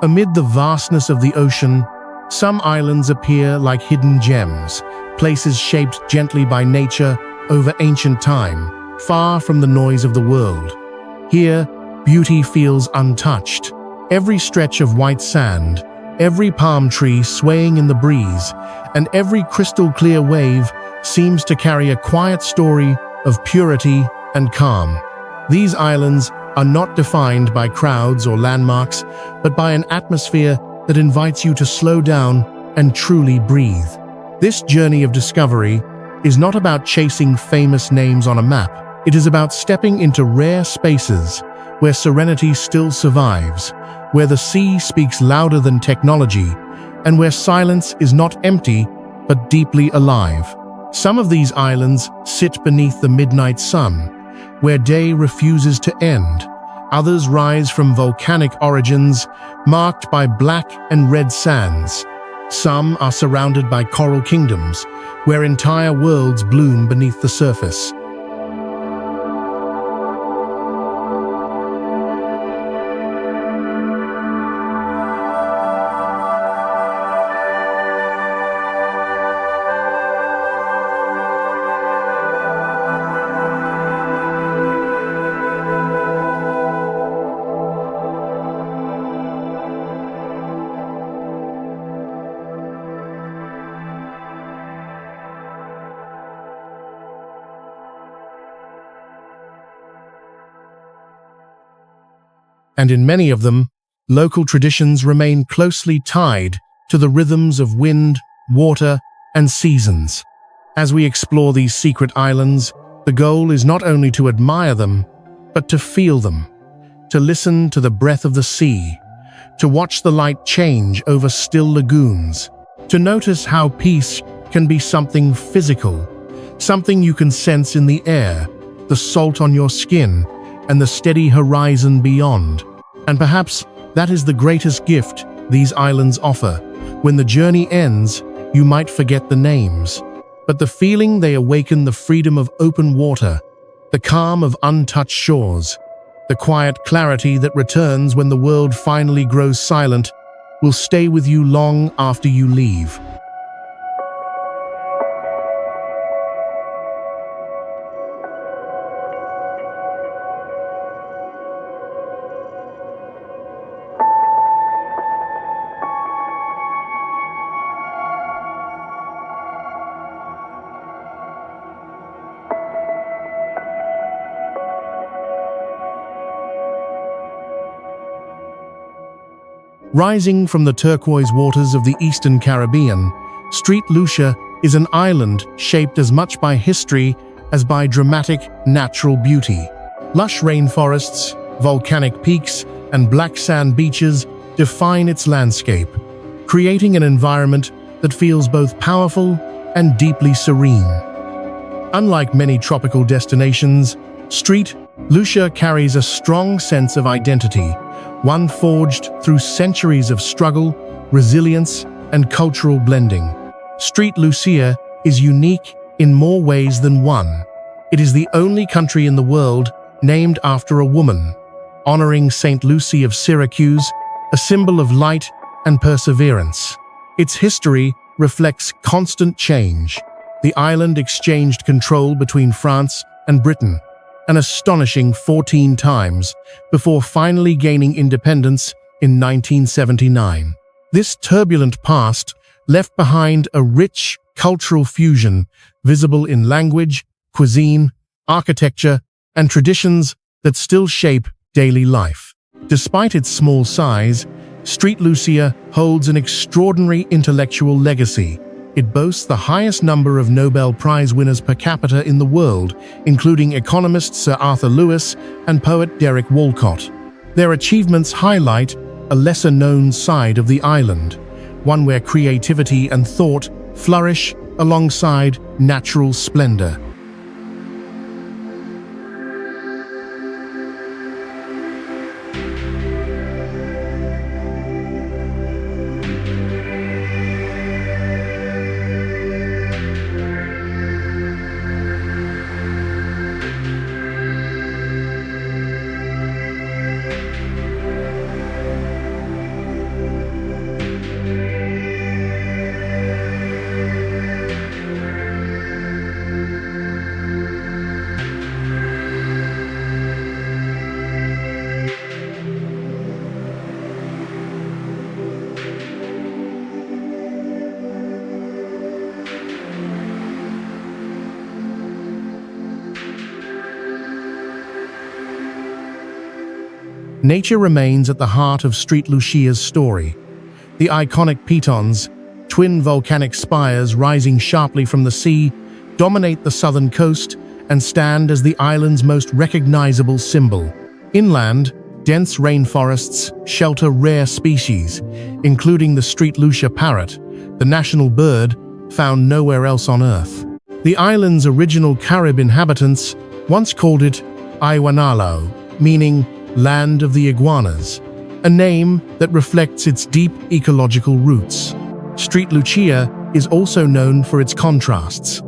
Amid the vastness of the ocean, some islands appear like hidden gems, places shaped gently by nature over ancient time, far from the noise of the world. Here, beauty feels untouched. Every stretch of white sand, every palm tree swaying in the breeze, and every crystal-clear wave seems to carry a quiet story of purity and calm. These islands are not defined by crowds or landmarks, but by an atmosphere that invites you to slow down and truly breathe. This journey of discovery is not about chasing famous names on a map. It is about stepping into rare spaces where serenity still survives, where the sea speaks louder than technology, and where silence is not empty but deeply alive. Some of these islands sit beneath the midnight sun, where day refuses to end. Others rise from volcanic origins, marked by black and red sands. Some are surrounded by coral kingdoms, where entire worlds bloom beneath the surface. And in many of them, local traditions remain closely tied to the rhythms of wind, water, and seasons. As we explore these secret islands, the goal is not only to admire them, but to feel them, to listen to the breath of the sea, to watch the light change over still lagoons, to notice how peace can be something physical, something you can sense in the air, the salt on your skin, and the steady horizon beyond. And perhaps that is the greatest gift these islands offer. When the journey ends, you might forget the names, but the feeling they awaken, the freedom of open water, the calm of untouched shores, the quiet clarity that returns when the world finally grows silent, will stay with you long after you leave. Rising from the turquoise waters of the Eastern Caribbean, St. Lucia is an island shaped as much by history as by dramatic natural beauty. Lush rainforests, volcanic peaks, and black sand beaches define its landscape, creating an environment that feels both powerful and deeply serene. Unlike many tropical destinations, St. Lucia carries a strong sense of identity, one forged through centuries of struggle, resilience, and cultural blending. St. Lucia is unique in more ways than one. It is the only country in the world named after a woman, honoring St. Lucy of Syracuse, a symbol of light and perseverance. Its history reflects constant change. The island exchanged control between France and Britain, an astonishing 14 times, before finally gaining independence in 1979. This turbulent past left behind a rich cultural fusion visible in language, cuisine, architecture, and traditions that still shape daily life. Despite its small size, St. Lucia holds an extraordinary intellectual legacy. It boasts the highest number of Nobel Prize winners per capita in the world, including economist Sir Arthur Lewis and poet Derek Walcott. Their achievements highlight a lesser-known side of the island, one where creativity and thought flourish alongside natural splendor. nature remains at the heart of St. Lucia's story. The iconic pitons, twin volcanic spires rising sharply from the sea, dominate the southern coast and stand as the island's most recognizable symbol. Inland, dense rainforests shelter rare species, including the St. Lucia parrot, the national bird found nowhere else on Earth. The island's original Carib inhabitants once called it Iwanalo, meaning land of the iguanas, a name that reflects its deep ecological roots. St. Lucia is also known for its contrasts.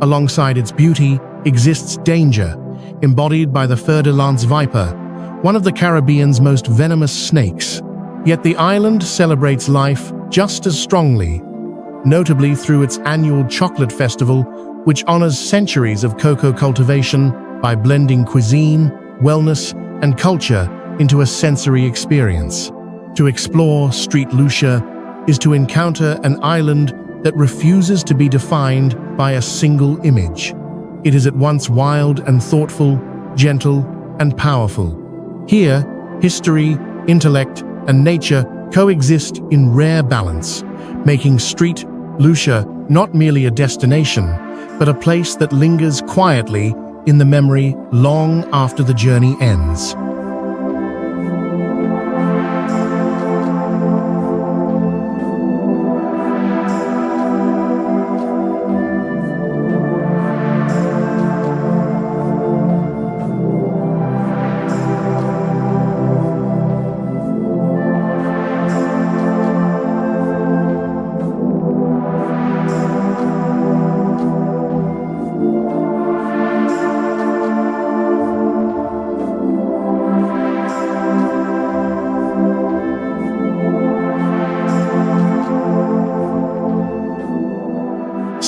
Alongside its beauty exists danger, embodied by the fer-de-lance viper, one of the Caribbean's most venomous snakes. Yet the island celebrates life just as strongly, notably through its annual chocolate festival, which honors centuries of cocoa cultivation by blending cuisine, wellness, and culture into a sensory experience. To explore St. Lucia is to encounter an island that refuses to be defined by a single image. It is at once wild and thoughtful, gentle and powerful. Here, history, intellect, and nature coexist in rare balance, making St. Lucia not merely a destination, but a place that lingers quietly in the memory long after the journey ends.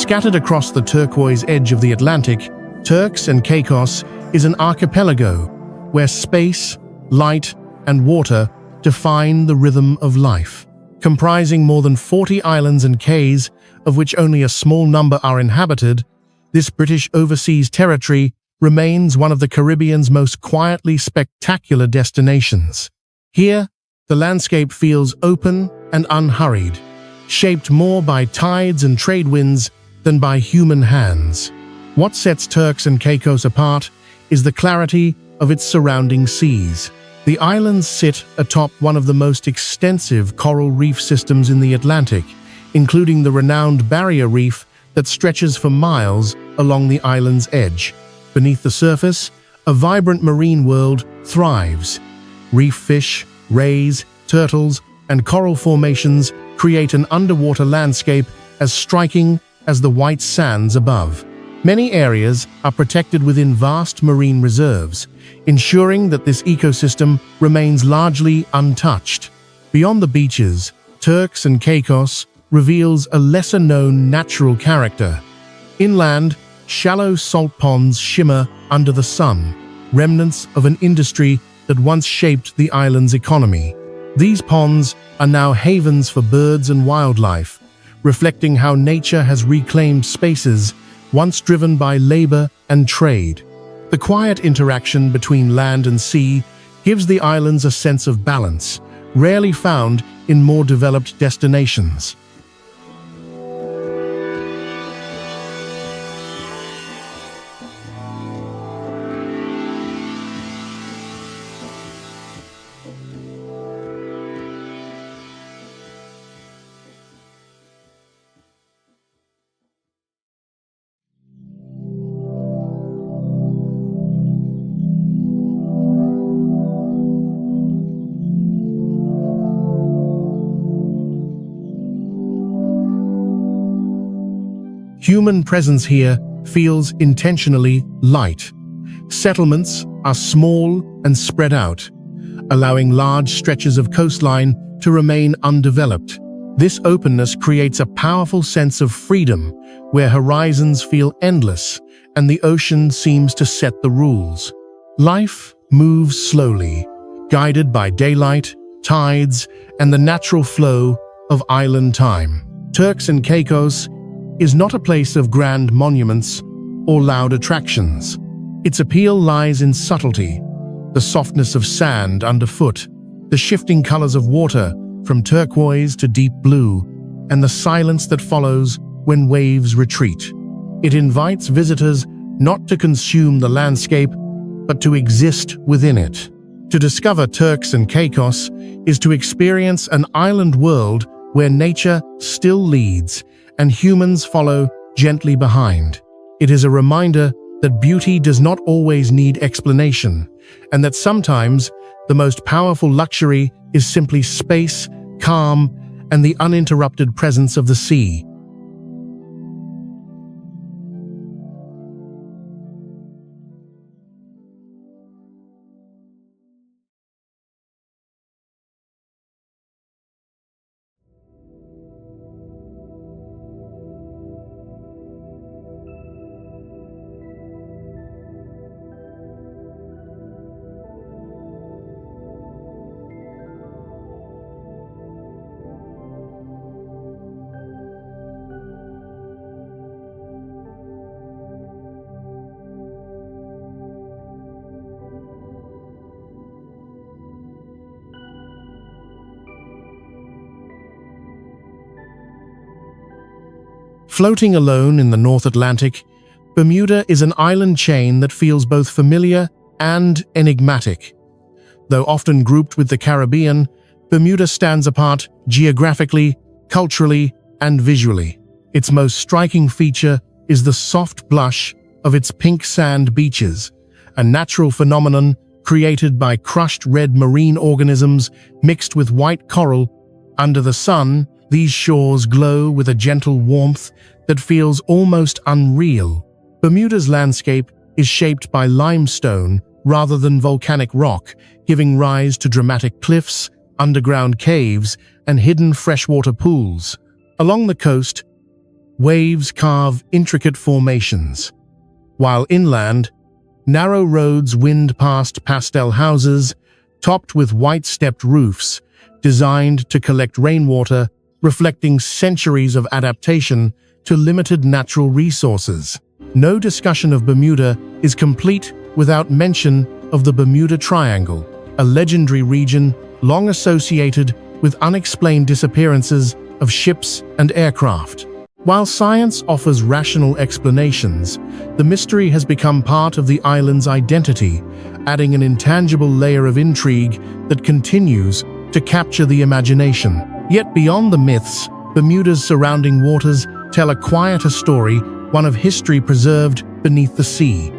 Scattered across the turquoise edge of the Atlantic, Turks and Caicos is an archipelago where space, light, and water define the rhythm of life. Comprising more than 40 islands and cays, of which only a small number are inhabited, this British overseas territory remains one of the Caribbean's most quietly spectacular destinations. Here, the landscape feels open and unhurried, shaped more by tides and trade winds than by human hands. What sets Turks and Caicos apart is the clarity of its surrounding seas. The islands sit atop one of the most extensive coral reef systems in the Atlantic, including the renowned Barrier Reef that stretches for miles along the island's edge. Beneath the surface, a vibrant marine world thrives. Reef fish, rays, turtles, and coral formations create an underwater landscape as striking as the white sands above. Many areas are protected within vast marine reserves, ensuring that this ecosystem remains largely untouched. Beyond the beaches, Turks and Caicos reveals a lesser-known natural character. Inland, shallow salt ponds shimmer under the sun, remnants of an industry that once shaped the island's economy. These ponds are now havens for birds and wildlife, reflecting how nature has reclaimed spaces once driven by labor and trade. The quiet interaction between land and sea gives the islands a sense of balance, rarely found in more developed destinations. Human presence here feels intentionally light. Settlements are small and spread out, allowing large stretches of coastline to remain undeveloped. This openness creates a powerful sense of freedom, where horizons feel endless and the ocean seems to set the rules. Life moves slowly, guided by daylight, tides, and the natural flow of island time. Turks and Caicos is not a place of grand monuments or loud attractions. Its appeal lies in subtlety. the softness of sand underfoot, the shifting colors of water from turquoise to deep blue, and the silence that follows when waves retreat. It invites visitors not to consume the landscape, but to exist within it. To discover Turks and Caicos is to experience an island world where nature still leads and humans follow gently behind. It is a reminder that beauty does not always need explanation, and that sometimes the most powerful luxury is simply space, calm, and the uninterrupted presence of the sea. Floating alone in the North Atlantic, Bermuda is an island chain that feels both familiar and enigmatic. Though often grouped with the Caribbean, Bermuda stands apart geographically, culturally, and visually. Its most striking feature is the soft blush of its pink sand beaches, a natural phenomenon created by crushed red marine organisms mixed with white coral. Under the sun, these shores glow with a gentle warmth that feels almost unreal. Bermuda's landscape is shaped by limestone rather than volcanic rock, giving rise to dramatic cliffs, underground caves, and hidden freshwater pools. Along the coast, waves carve intricate formations, while inland, narrow roads wind past pastel houses, topped with white-stepped roofs, designed to collect rainwater, reflecting centuries of adaptation to limited natural resources. No discussion of Bermuda is complete without mention of the Bermuda Triangle, a legendary region long associated with unexplained disappearances of ships and aircraft. While science offers rational explanations, the mystery has become part of the island's identity, adding an intangible layer of intrigue that continues to capture the imagination. Yet beyond the myths, Bermuda's surrounding waters tell a quieter story, one of history preserved beneath the sea.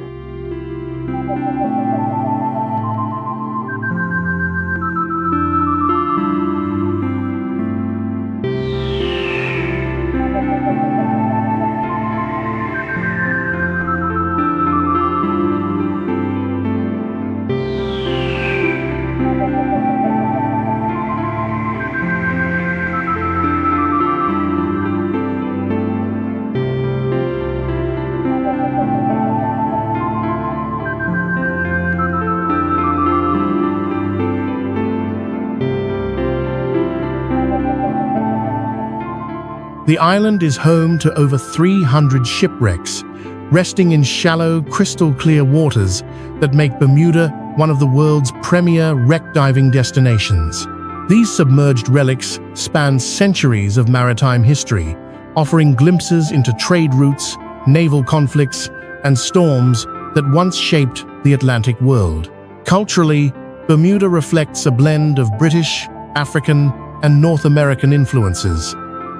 The island is home to over 300 shipwrecks, resting in shallow, crystal-clear waters that make Bermuda one of the world's premier wreck diving destinations. These submerged relics span centuries of maritime history, offering glimpses into trade routes, naval conflicts, and storms that once shaped the Atlantic world. Culturally, Bermuda reflects a blend of British, African, and North American influences.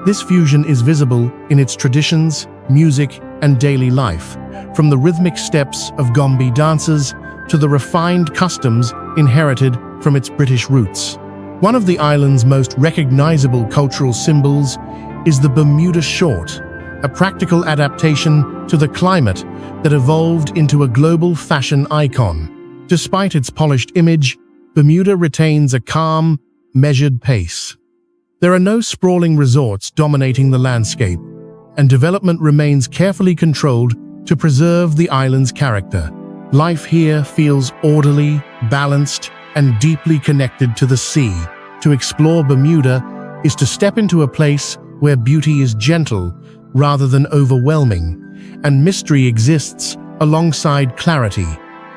This fusion is visible in its traditions, music, and daily life, from the rhythmic steps of Gombe dances to the refined customs inherited from its British roots. One of the island's most recognizable cultural symbols is the Bermuda short, a practical adaptation to the climate that evolved into a global fashion icon. Despite its polished image, Bermuda retains a calm, measured pace. There are no sprawling resorts dominating the landscape, and development remains carefully controlled to preserve the island's character. Life here feels orderly, balanced, and deeply connected to the sea. To explore Bermuda is to step into a place where beauty is gentle rather than overwhelming, and mystery exists alongside clarity.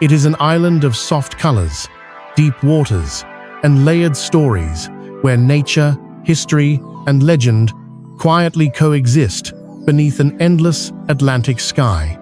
It is an island of soft colors, deep waters, and layered stories where nature, history, and legend quietly coexist beneath an endless Atlantic sky.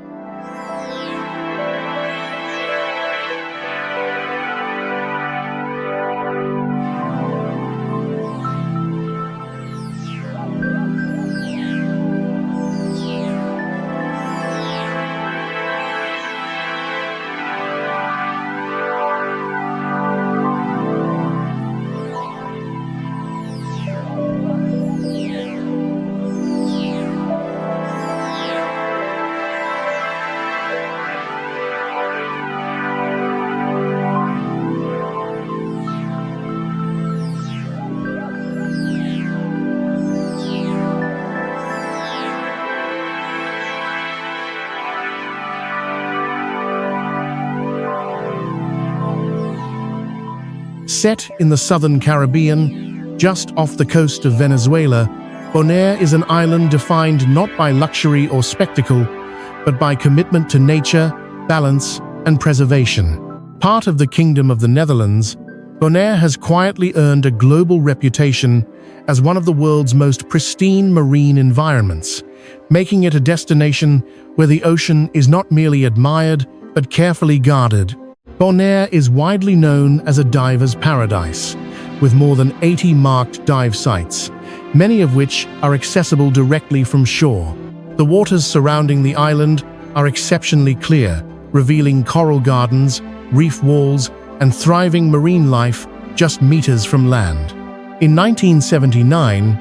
Set in the southern Caribbean, just off the coast of Venezuela, Bonaire is an island defined not by luxury or spectacle, but by commitment to nature, balance, and preservation. Part of the Kingdom of the Netherlands, Bonaire has quietly earned a global reputation as one of the world's most pristine marine environments, making it a destination where the ocean is not merely admired, but carefully guarded. Bonaire is widely known as a diver's paradise, with more than 80 marked dive sites, many of which are accessible directly from shore. The waters surrounding the island are exceptionally clear, revealing coral gardens, reef walls, and thriving marine life just meters from land. In 1979,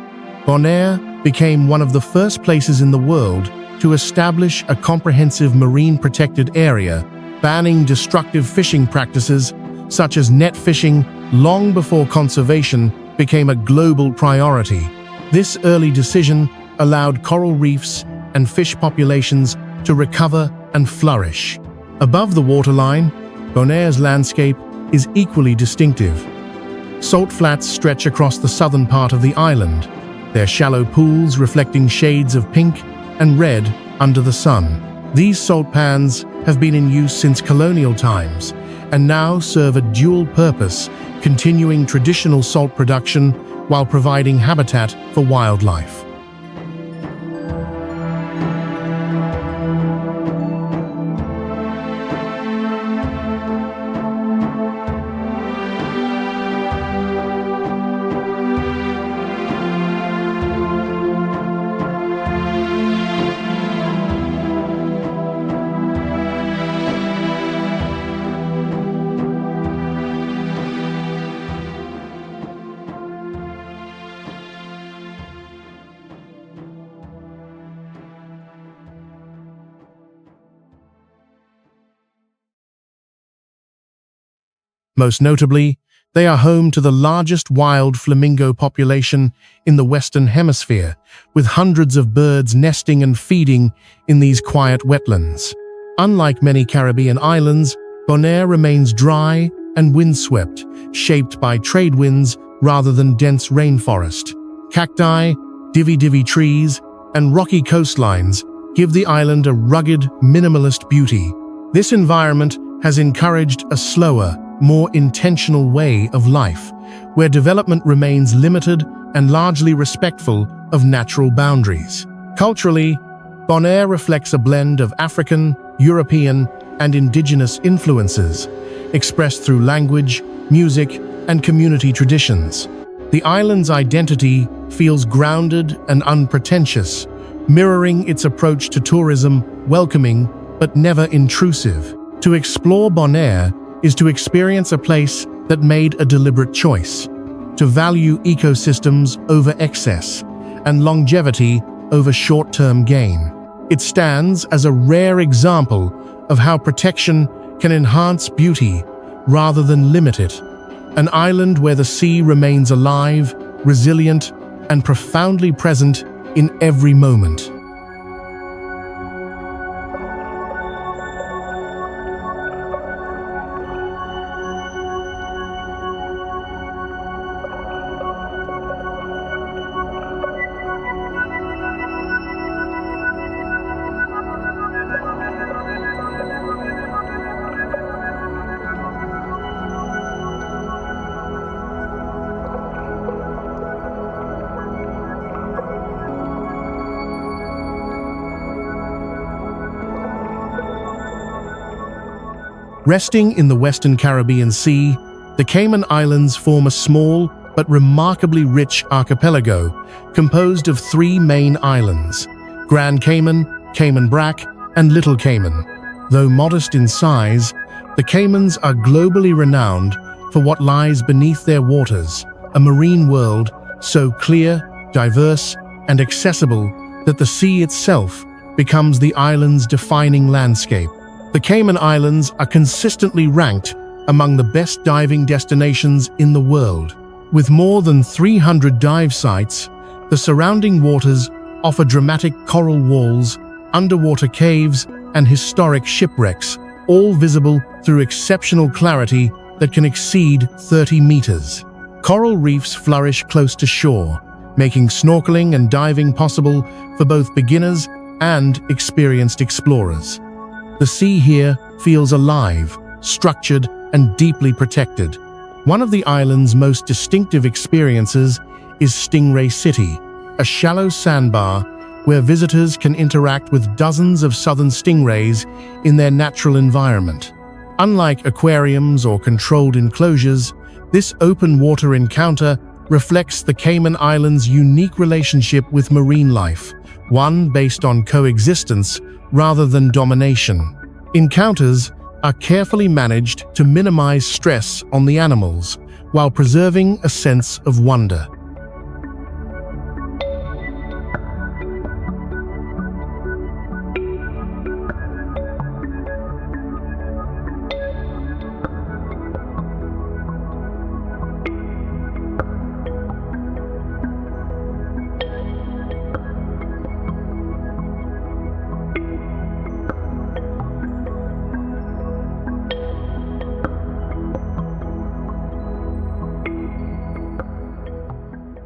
Bonaire became one of the first places in the world to establish a comprehensive marine protected area, banning destructive fishing practices such as net fishing long before conservation became a global priority. This early decision allowed coral reefs and fish populations to recover and flourish. Above the waterline, Bonaire's landscape is equally distinctive. Salt flats stretch across the southern part of the island, their shallow pools reflecting shades of pink and red under the sun. These salt pans have been in use since colonial times and now serve a dual purpose, continuing traditional salt production while providing habitat for wildlife. Most notably, they are home to the largest wild flamingo population in the Western Hemisphere, with hundreds of birds nesting and feeding in these quiet wetlands. Unlike many Caribbean islands, Bonaire remains dry and windswept, shaped by trade winds rather than dense rainforest. Cacti, divvy trees, and rocky coastlines give the island a rugged, minimalist beauty. This environment has encouraged a slower, more intentional way of life, where development remains limited and largely respectful of natural boundaries. Culturally, Bonaire reflects a blend of African, European, and indigenous influences, expressed through language, music, and community traditions. The island's identity feels grounded and unpretentious, mirroring its approach to tourism, welcoming but never intrusive. To explore Bonaire is to experience a place that made a deliberate choice, to value ecosystems over excess and longevity over short-term gain. It stands as a rare example of how protection can enhance beauty rather than limit it. An island where the sea remains alive, resilient, and profoundly present in every moment. Resting in the Western Caribbean Sea, the Cayman Islands form a small but remarkably rich archipelago composed of three main islands: Grand Cayman, Cayman Brac, and Little Cayman. Though modest in size, the Caymans are globally renowned for what lies beneath their waters, a marine world so clear, diverse, and accessible that the sea itself becomes the island's defining landscape. The Cayman Islands are consistently ranked among the best diving destinations in the world. With more than 300 dive sites, the surrounding waters offer dramatic coral walls, underwater caves, and historic shipwrecks, all visible through exceptional clarity that can exceed 30 meters. Coral reefs flourish close to shore, making snorkeling and diving possible for both beginners and experienced explorers. The sea here feels alive, structured, and deeply protected. One of the island's most distinctive experiences is Stingray City, a shallow sandbar where visitors can interact with dozens of southern stingrays in their natural environment. Unlike aquariums or controlled enclosures, this open-water encounter reflects the Cayman Islands' unique relationship with marine life, one based on coexistence rather than domination. Encounters are carefully managed to minimize stress on the animals while preserving a sense of wonder.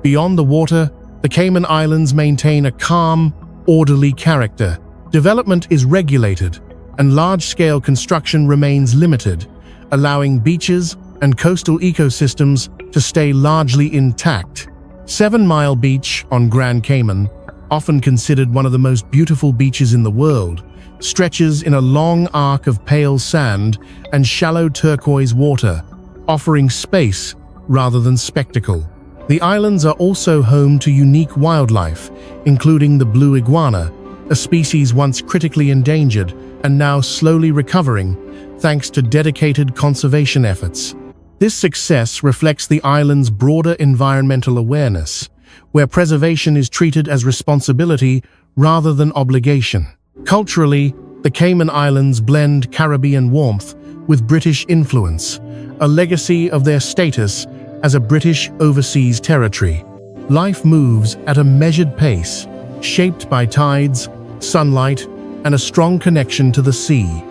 Beyond the water, the Cayman Islands maintain a calm, orderly character. Development is regulated, and large-scale construction remains limited, allowing beaches and coastal ecosystems to stay largely intact. 7 Mile Beach on Grand Cayman, often considered one of the most beautiful beaches in the world, stretches in a long arc of pale sand and shallow turquoise water, offering space rather than spectacle. The islands are also home to unique wildlife, including the blue iguana, a species once critically endangered and now slowly recovering thanks to dedicated conservation efforts. This success reflects the island's broader environmental awareness, where preservation is treated as responsibility rather than obligation. Culturally, the Cayman Islands blend Caribbean warmth with British influence, a legacy of their status as a British overseas territory. Life moves at a measured pace, shaped by tides, sunlight, and a strong connection to the sea.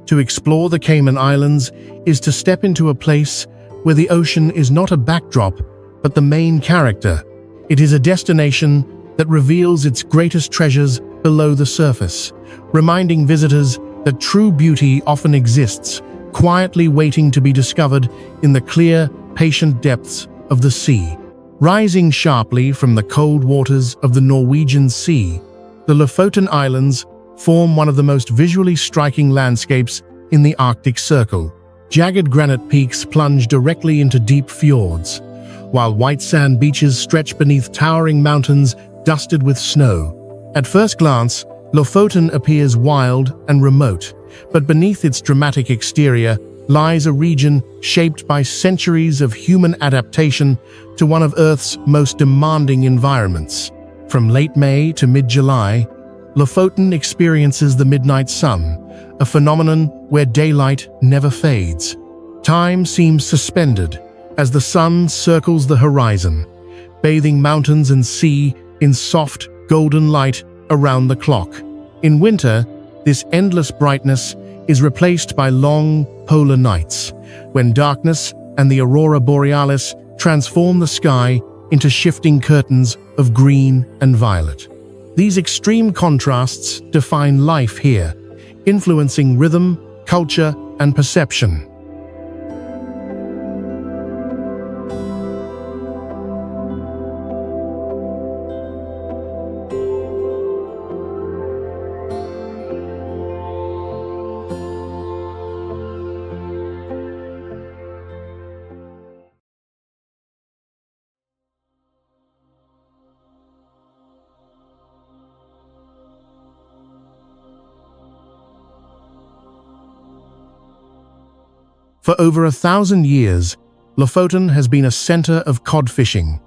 To explore the Cayman Islands is to step into a place where the ocean is not a backdrop, but the main character. It is a destination that reveals its greatest treasures below the surface, reminding visitors that true beauty often exists, quietly waiting to be discovered in the clear, patient depths of the sea. Rising sharply from the cold waters of the Norwegian Sea, the Lofoten Islands form one of the most visually striking landscapes in the Arctic Circle. Jagged granite peaks plunge directly into deep fjords, while white sand beaches stretch beneath towering mountains dusted with snow. At first glance, Lofoten appears wild and remote, but beneath its dramatic exterior lies a region shaped by centuries of human adaptation to one of Earth's most demanding environments. From late May to mid-July, Lofoten experiences the midnight sun, a phenomenon where daylight never fades. Time seems suspended as the sun circles the horizon, bathing mountains and sea in soft, golden light around the clock. In winter, this endless brightness is replaced by long polar nights, when darkness and the aurora borealis transform the sky into shifting curtains of green and violet. These extreme contrasts define life here, influencing rhythm, culture, and perception. For over 1,000 years, Lofoten has been a center of cod fishing,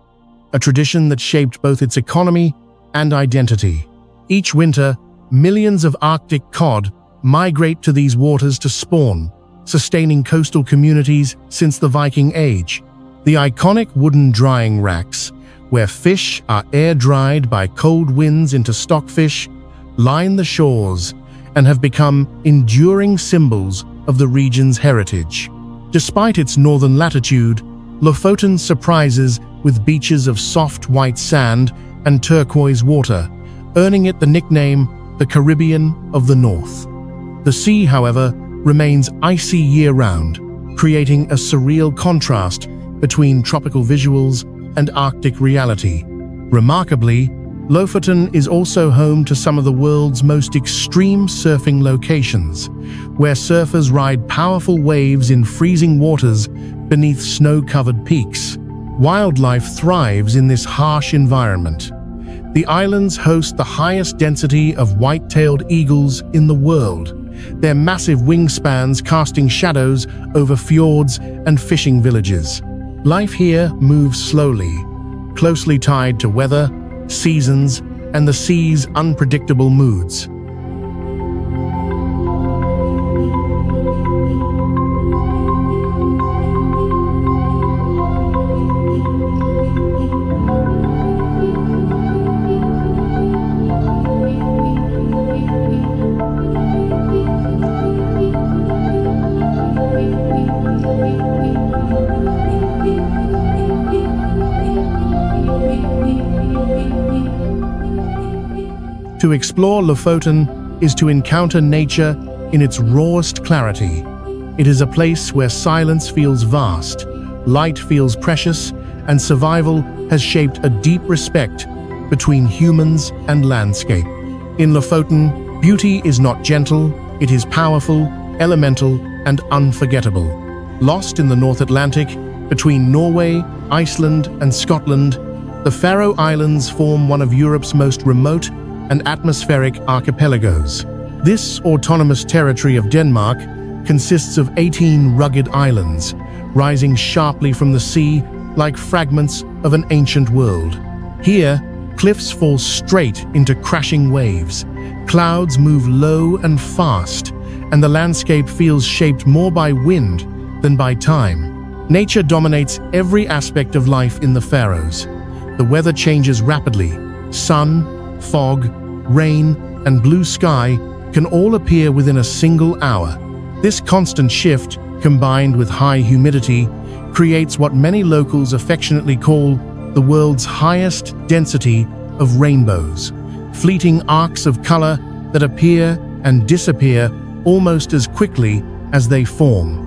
a tradition that shaped both its economy and identity. Each winter, millions of Arctic cod migrate to these waters to spawn, sustaining coastal communities since the Viking Age. The iconic wooden drying racks, where fish are air-dried by cold winds into stockfish, line the shores and have become enduring symbols of the region's heritage. Despite its northern latitude, Lofoten surprises with beaches of soft white sand and turquoise water, earning it the nickname the Caribbean of the North. The sea, however, remains icy year-round, creating a surreal contrast between tropical visuals and Arctic reality. Remarkably, Lofoten is also home to some of the world's most extreme surfing locations, where surfers ride powerful waves in freezing waters beneath snow-covered peaks. Wildlife thrives in this harsh environment. The islands host the highest density of white-tailed eagles in the world, their massive wingspans casting shadows over fjords and fishing villages. Life here moves slowly, closely tied to weather, seasons, and the sea's unpredictable moods. To explore Lofoten is to encounter nature in its rawest clarity. It is a place where silence feels vast, light feels precious, and survival has shaped a deep respect between humans and landscape. In Lofoten, beauty is not gentle, it is powerful, elemental, and unforgettable. Lost in the North Atlantic, between Norway, Iceland, and Scotland, the Faroe Islands form one of Europe's most remote and atmospheric archipelagos. This autonomous territory of Denmark consists of 18 rugged islands, rising sharply from the sea like fragments of an ancient world. Here, cliffs fall straight into crashing waves, clouds move low and fast, and the landscape feels shaped more by wind than by time. Nature dominates every aspect of life in the Faroes. The weather changes rapidly. Sun, fog, rain, and blue sky can all appear within a single hour. This constant shift, combined with high humidity, creates what many locals affectionately call the world's highest density of rainbows, fleeting arcs of color that appear and disappear almost as quickly as they form.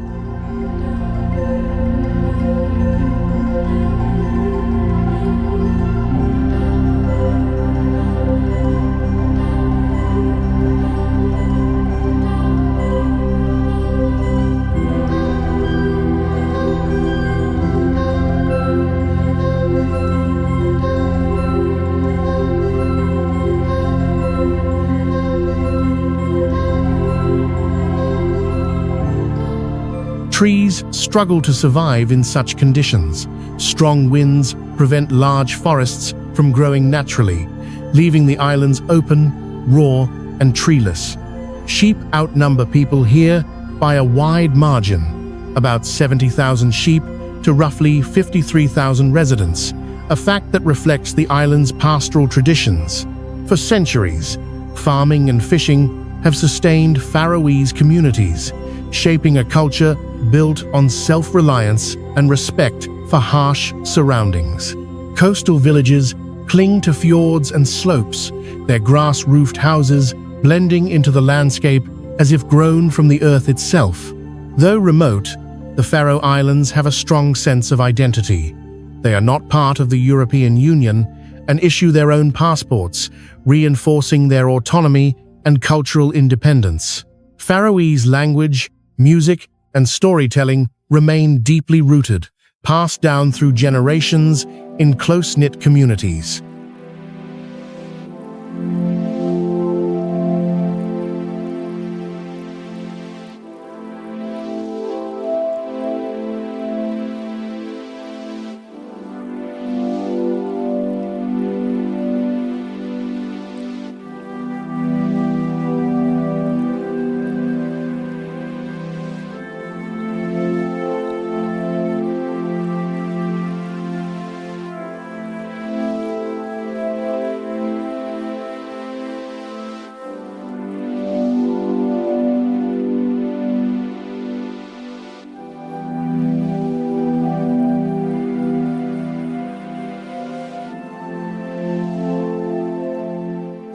Trees struggle to survive in such conditions. Strong winds prevent large forests from growing naturally, leaving the islands open, raw, and treeless. Sheep outnumber people here by a wide margin, about 70,000 sheep to roughly 53,000 residents, a fact that reflects the island's pastoral traditions. For centuries, farming and fishing have sustained Faroese communities, shaping a culture built on self-reliance and respect for harsh surroundings. Coastal villages cling to fjords and slopes, their grass-roofed houses blending into the landscape as if grown from the earth itself. Though remote, the Faroe Islands have a strong sense of identity. They are not part of the European Union and issue their own passports, reinforcing their autonomy and cultural independence. Faroese language, music, and storytelling remain deeply rooted, passed down through generations in close-knit communities.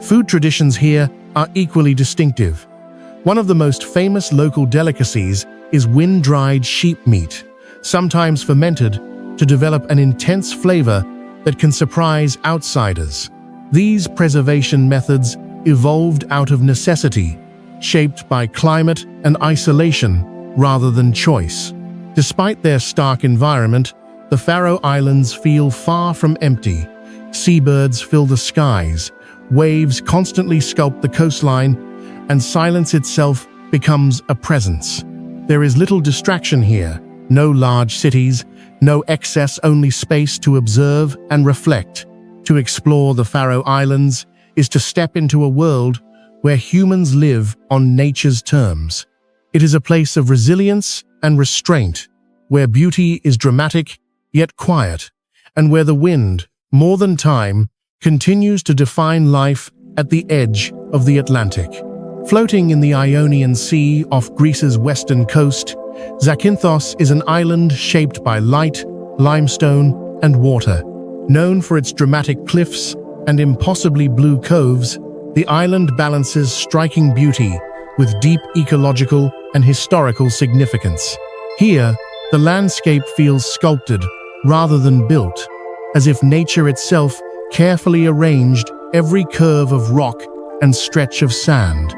Food traditions here are equally distinctive. One of the most famous local delicacies is wind-dried sheep meat, sometimes fermented to develop an intense flavor that can surprise outsiders. These preservation methods evolved out of necessity, shaped by climate and isolation rather than choice. Despite their stark environment, the Faroe Islands feel far from empty. Seabirds fill the skies, waves constantly sculpt the coastline, and silence itself becomes a presence. There is little distraction here, no large cities, no excess, only space to observe and reflect. To explore the Faroe Islands is to step into a world where humans live on nature's terms. It is a place of resilience and restraint, where beauty is dramatic yet quiet, and where the wind, more than time, continues to define life at the edge of the Atlantic. Floating in the Ionian Sea off Greece's western coast, Zakynthos is an island shaped by light, limestone, and water. Known for its dramatic cliffs and impossibly blue coves, the island balances striking beauty with deep ecological and historical significance. Here, the landscape feels sculpted rather than built, as if nature itself carefully arranged every curve of rock and stretch of sand.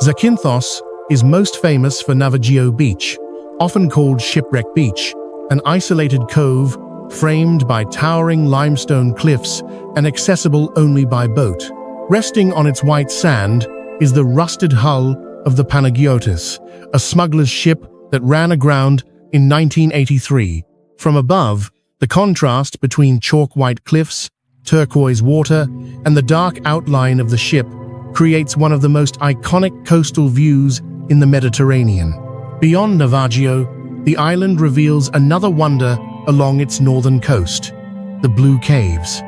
Zakynthos is most famous for Navagio Beach, often called Shipwreck Beach, an isolated cove framed by towering limestone cliffs and accessible only by boat. Resting on its white sand is the rusted hull of the Panagiotis, a smuggler's ship that ran aground in 1983. From above, the contrast between chalk-white cliffs, turquoise water, and the dark outline of the ship creates one of the most iconic coastal views in the Mediterranean. Beyond Navagio, the island reveals another wonder along its northern coast, the Blue Caves.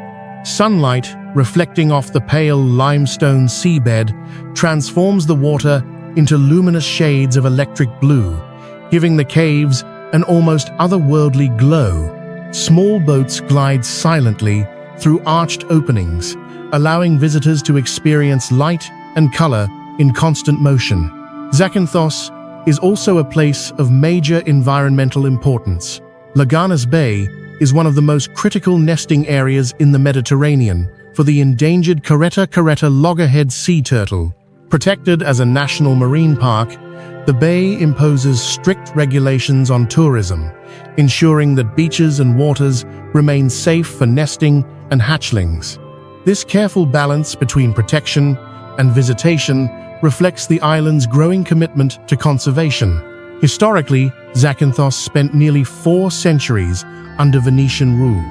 Sunlight, reflecting off the pale limestone seabed, transforms the water into luminous shades of electric blue, giving the caves an almost otherworldly glow. Small boats glide silently through arched openings, allowing visitors to experience light and color in constant motion. Zakynthos is also a place of major environmental importance. Laganas Bay is one of the most critical nesting areas in the Mediterranean for the endangered caretta loggerhead sea turtle. Protected as a national marine park, The bay imposes strict regulations on tourism, ensuring that beaches and waters remain safe for nesting and hatchlings. This careful balance between protection and visitation reflects the island's growing commitment to conservation. Historically, Zakynthos spent nearly 4 centuries under Venetian rule,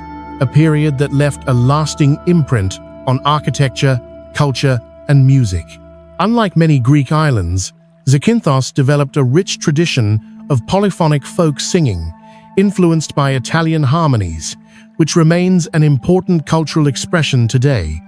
a period that left a lasting imprint on architecture, culture, and music. Unlike many Greek islands, Zakynthos developed a rich tradition of polyphonic folk singing, influenced by Italian harmonies, which remains an important cultural expression today.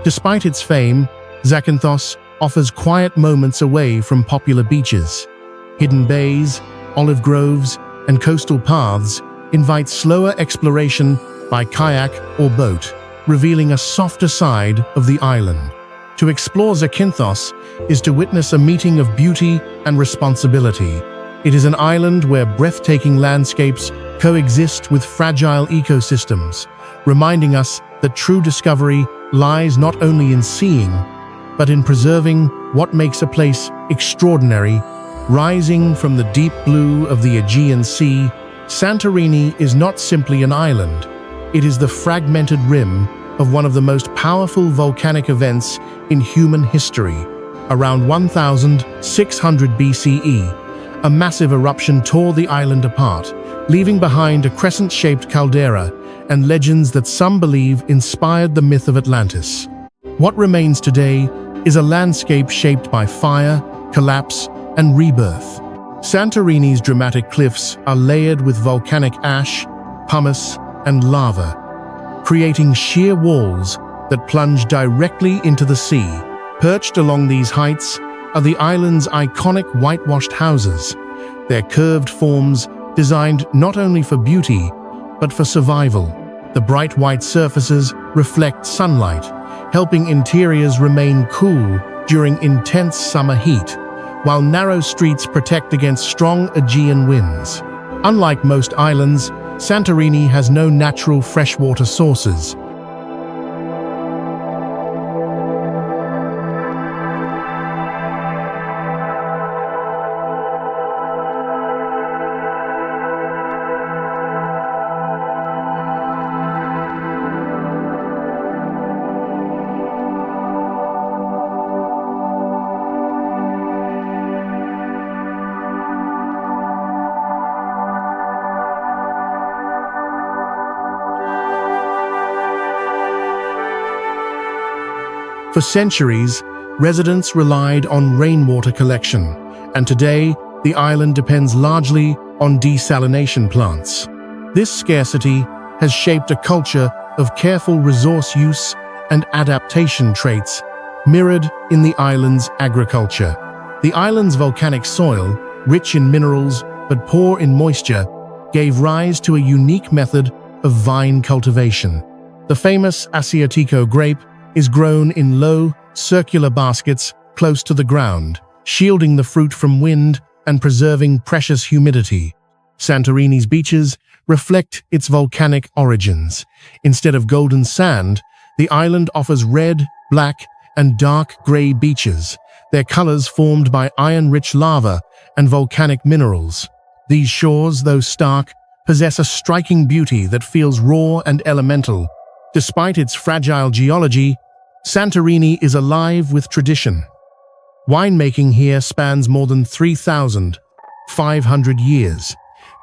Despite its fame, Zakynthos offers quiet moments away from popular beaches. Hidden bays, olive groves, and coastal paths invite slower exploration by kayak or boat, revealing a softer side of the island. To explore Zakynthos is to witness a meeting of beauty and responsibility. It is an island where breathtaking landscapes coexist with fragile ecosystems, reminding us that true discovery lies not only in seeing, but in preserving what makes a place extraordinary. Rising from the deep blue of the Aegean Sea, Santorini is not simply an island. It is the fragmented rim of one of the most powerful volcanic events in human history. Around 1600 BCE, a massive eruption tore the island apart, leaving behind a crescent-shaped caldera and legends that some believe inspired the myth of Atlantis. What remains today is a landscape shaped by fire, collapse, and rebirth. Santorini's dramatic cliffs are layered with volcanic ash, pumice, and lava, creating sheer walls that plunge directly into the sea. Perched along these heights are the island's iconic whitewashed houses, their curved forms designed not only for beauty, but for survival. The bright white surfaces reflect sunlight, helping interiors remain cool during intense summer heat, while narrow streets protect against strong Aegean winds. Unlike most islands, Santorini has no natural freshwater sources. For centuries, residents relied on rainwater collection, and today, the island depends largely on desalination plants. This scarcity has shaped a culture of careful resource use and adaptation traits, mirrored in the island's agriculture. The island's volcanic soil, rich in minerals but poor in moisture, gave rise to a unique method of vine cultivation. The famous Asiatico grape is grown in low, circular baskets close to the ground, shielding the fruit from wind and preserving precious humidity. Santorini's beaches reflect its volcanic origins. Instead of golden sand, the island offers red, black, and dark gray beaches, their colors formed by iron-rich lava and volcanic minerals. These shores, though stark, possess a striking beauty that feels raw and elemental. Despite its fragile geology, Santorini is alive with tradition. Winemaking here spans more than 3,500 years,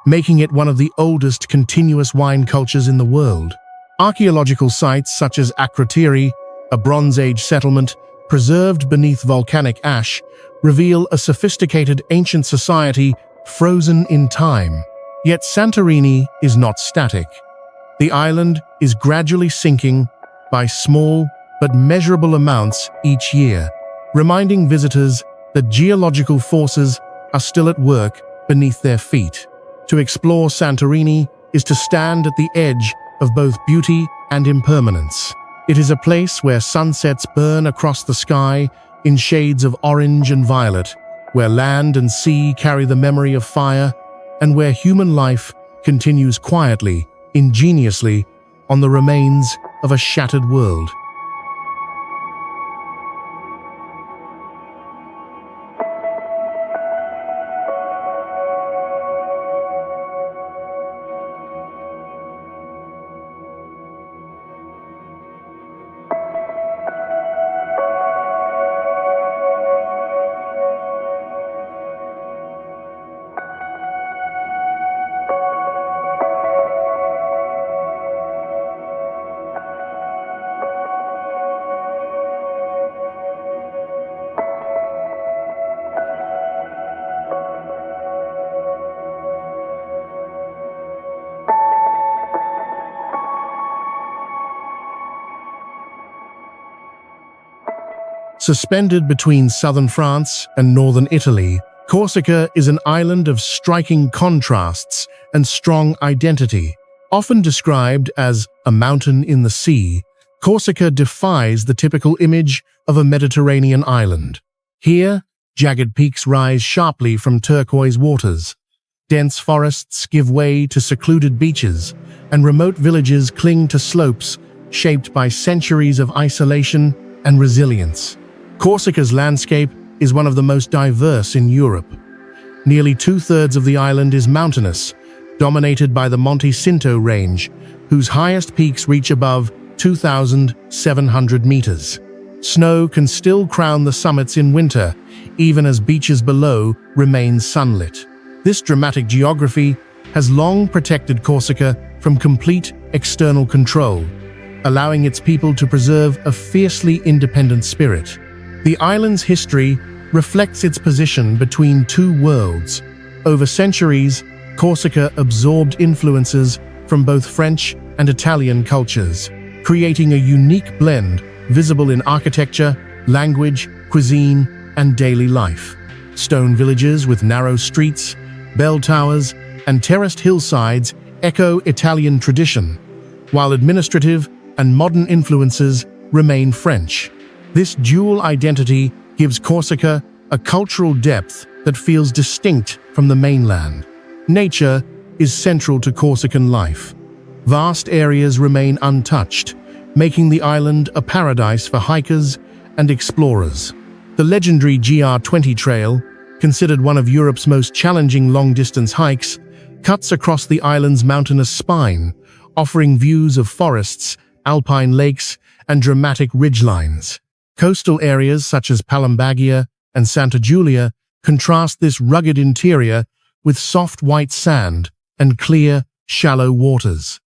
making it one of the oldest continuous wine cultures in the world. Archaeological sites such as Akrotiri, a Bronze Age settlement preserved beneath volcanic ash, reveal a sophisticated ancient society frozen in time. Yet Santorini is not static. The island is gradually sinking by small but measurable amounts each year, reminding visitors that geological forces are still at work beneath their feet. To explore Santorini is to stand at the edge of both beauty and impermanence. It is a place where sunsets burn across the sky in shades of orange and violet, where land and sea carry the memory of fire, and where human life continues quietly, ingeniously, on the remains of a shattered world. Suspended between southern France and northern Italy, Corsica is an island of striking contrasts and strong identity. Often described as a mountain in the sea, Corsica defies the typical image of a Mediterranean island. Here, jagged peaks rise sharply from turquoise waters. Dense forests give way to secluded beaches, and remote villages cling to slopes shaped by centuries of isolation and resilience. Corsica's landscape is one of the most diverse in Europe. Nearly two-thirds of the island is mountainous, dominated by the Monte Cinto range, whose highest peaks reach above 2,700 meters. Snow can still crown the summits in winter, even as beaches below remain sunlit. This dramatic geography has long protected Corsica from complete external control, allowing its people to preserve a fiercely independent spirit. The island's history reflects its position between two worlds. Over centuries, Corsica absorbed influences from both French and Italian cultures, creating a unique blend visible in architecture, language, cuisine, and daily life. Stone villages with narrow streets, bell towers, and terraced hillsides echo Italian tradition, while administrative and modern influences remain French. This dual identity gives Corsica a cultural depth that feels distinct from the mainland. Nature is central to Corsican life. Vast areas remain untouched, making the island a paradise for hikers and explorers. The legendary GR20 Trail, considered one of Europe's most challenging long-distance hikes, cuts across the island's mountainous spine, offering views of forests, alpine lakes, and dramatic ridgelines. Coastal areas such as Palombagia and Santa Giulia contrast this rugged interior with soft white sand and clear, shallow waters.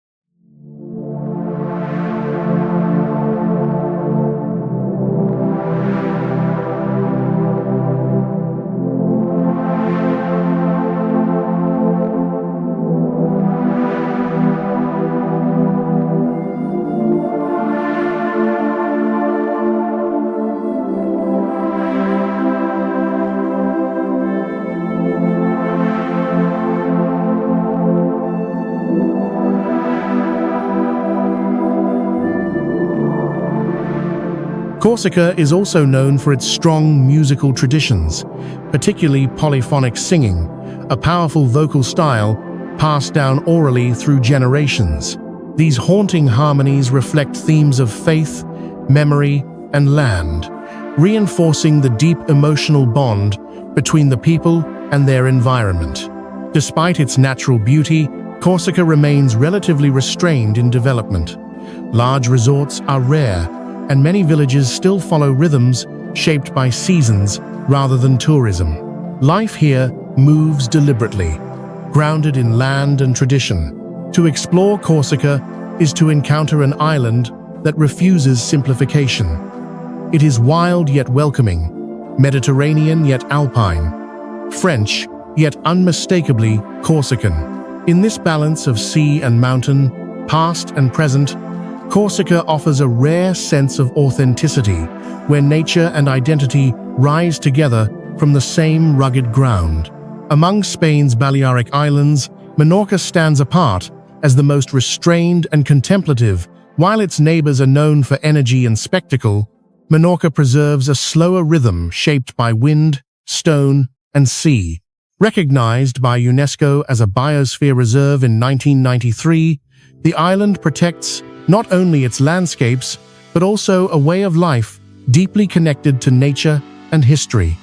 Corsica is also known for its strong musical traditions, particularly polyphonic singing, a powerful vocal style passed down orally through generations. These haunting harmonies reflect themes of faith, memory, and land, reinforcing the deep emotional bond between the people and their environment. Despite its natural beauty, Corsica remains relatively restrained in development. Large resorts are rare, and many villages still follow rhythms shaped by seasons rather than tourism. Life here moves deliberately, grounded in land and tradition. To explore Corsica is to encounter an island that refuses simplification. It is wild yet welcoming, Mediterranean yet alpine, French yet unmistakably Corsican. In this balance of sea and mountain, past and present, Corsica offers a rare sense of authenticity, where nature and identity rise together from the same rugged ground. Among Spain's Balearic Islands, Menorca stands apart as the most restrained and contemplative. While its neighbors are known for energy and spectacle, Menorca preserves a slower rhythm shaped by wind, stone, and sea. Recognized by UNESCO as a biosphere reserve in 1993, the island protects not only its landscapes, but also a way of life deeply connected to nature and history.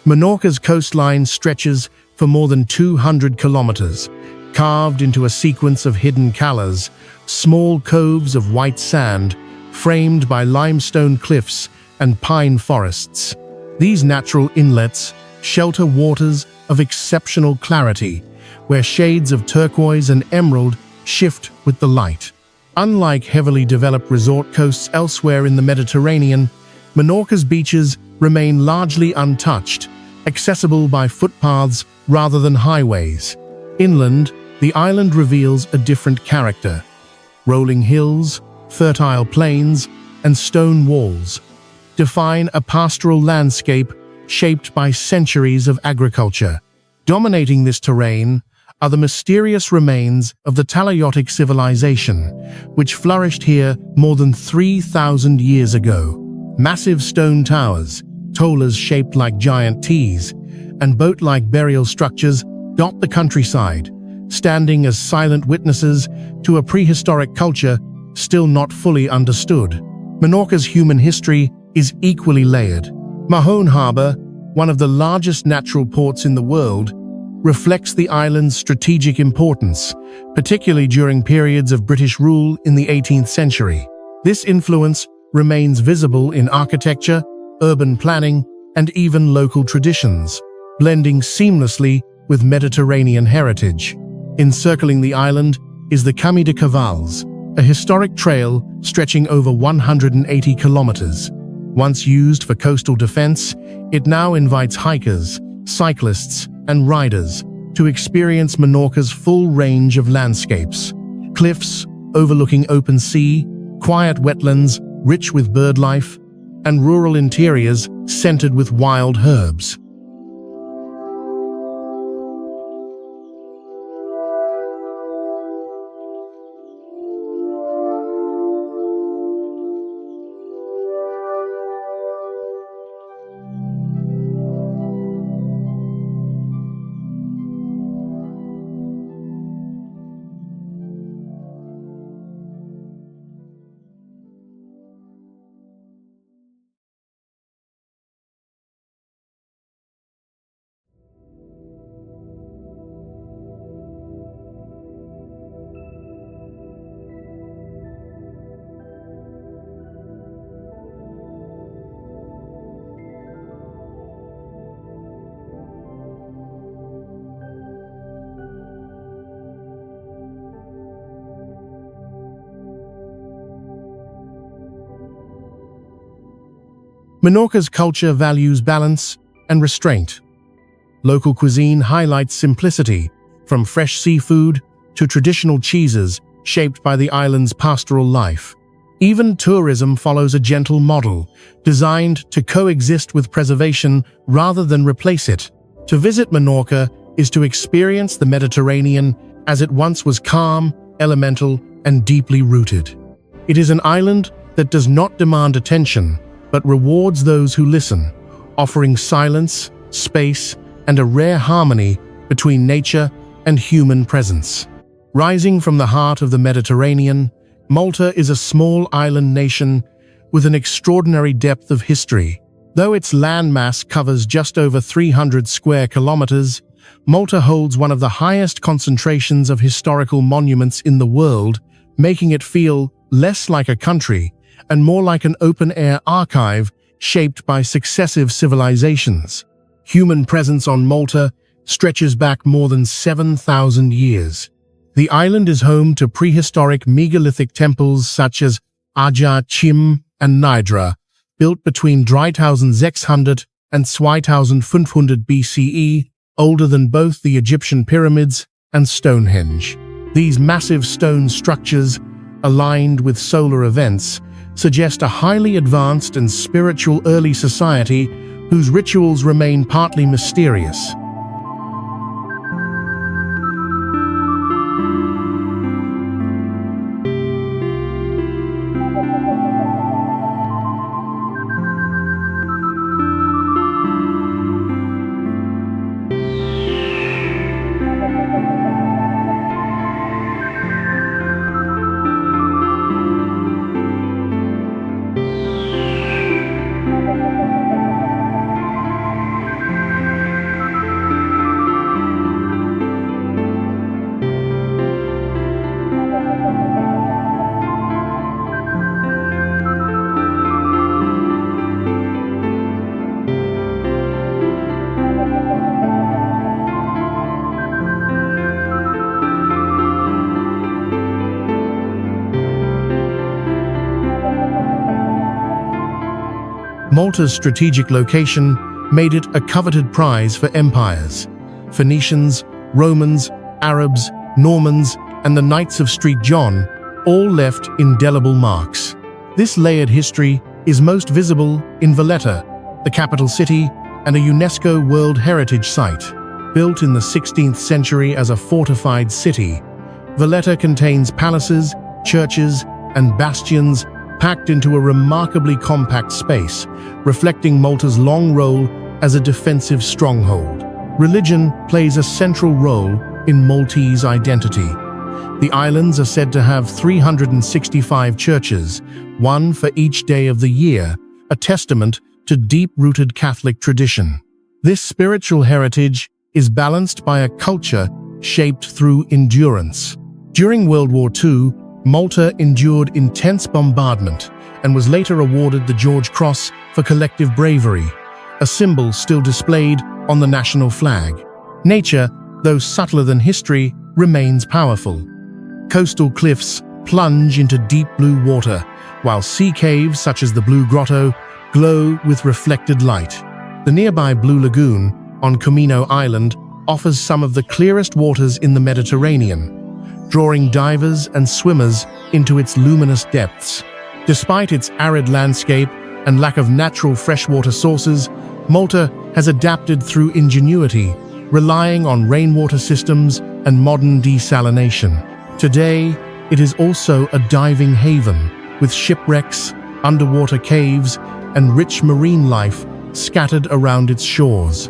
Menorca's coastline stretches for more than 200 kilometers, carved into a sequence of hidden calas, small coves of white sand, framed by limestone cliffs and pine forests. These natural inlets shelter waters of exceptional clarity, where shades of turquoise and emerald shift with the light. Unlike heavily developed resort coasts elsewhere in the Mediterranean, Menorca's beaches remain largely untouched, accessible by footpaths rather than highways. Inland, the island reveals a different character. Rolling hills, fertile plains, and stone walls define a pastoral landscape shaped by centuries of agriculture. Dominating this terrain are the mysterious remains of the Talaiotic civilization, which flourished here more than 3,000 years ago. Massive stone towers, tolas shaped like giant T's, and boat-like burial structures dot the countryside, standing as silent witnesses to a prehistoric culture still not fully understood. Menorca's human history is equally layered. Mahone Harbour, one of the largest natural ports in the world, reflects the island's strategic importance, particularly during periods of British rule in the 18th century. This influence remains visible in architecture, urban planning, and even local traditions, blending seamlessly with Mediterranean heritage. Encircling the island is the Camí de Cavalls, a historic trail stretching over 180 kilometers. Once used for coastal defense, it now invites hikers, cyclists, and riders to experience Menorca's full range of landscapes. Cliffs overlooking open sea, quiet wetlands rich with birdlife, and rural interiors scented with wild herbs. Menorca's culture values balance and restraint. Local cuisine highlights simplicity, from fresh seafood to traditional cheeses shaped by the island's pastoral life. Even tourism follows a gentle model, designed to coexist with preservation rather than replace it. To visit Menorca is to experience the Mediterranean as it once was calm, elemental, and deeply rooted. It is an island that does not demand attention, but rewards those who listen, offering silence, space, and a rare harmony between nature and human presence. Rising from the heart of the Mediterranean, Malta is a small island nation with an extraordinary depth of history. Though its landmass covers just over 300 square kilometers, Malta holds one of the highest concentrations of historical monuments in the world, making it feel less like a country and more like an open-air archive shaped by successive civilizations. Human presence on Malta stretches back more than 7,000 years. The island is home to prehistoric megalithic temples such as Aja, Chim, and Nidra, built between 3600 and 2500 BCE, older than both the Egyptian pyramids and Stonehenge. These massive stone structures, aligned with solar events, suggest a highly advanced and spiritual early society whose rituals remain partly mysterious. Malta's strategic location made it a coveted prize for empires. Phoenicians, Romans, Arabs, Normans, and the Knights of St. John all left indelible marks. This layered history is most visible in Valletta, the capital city and a UNESCO World Heritage Site. Built in the 16th century as a fortified city, Valletta contains palaces, churches, and bastions packed into a remarkably compact space, reflecting Malta's long role as a defensive stronghold. Religion plays a central role in Maltese identity. The islands are said to have 365 churches, one for each day of the year, a testament to deep-rooted Catholic tradition. This spiritual heritage is balanced by a culture shaped through endurance. During World War II, Malta endured intense bombardment and was later awarded the George Cross for collective bravery, a symbol still displayed on the national flag. Nature, though subtler than history, remains powerful. Coastal cliffs plunge into deep blue water, while sea caves such as the Blue Grotto glow with reflected light. The nearby Blue Lagoon on Comino Island offers some of the clearest waters in the Mediterranean, drawing divers and swimmers into its luminous depths. Despite its arid landscape and lack of natural freshwater sources, Malta has adapted through ingenuity, relying on rainwater systems and modern desalination. Today, it is also a diving haven, with shipwrecks, underwater caves, and rich marine life scattered around its shores.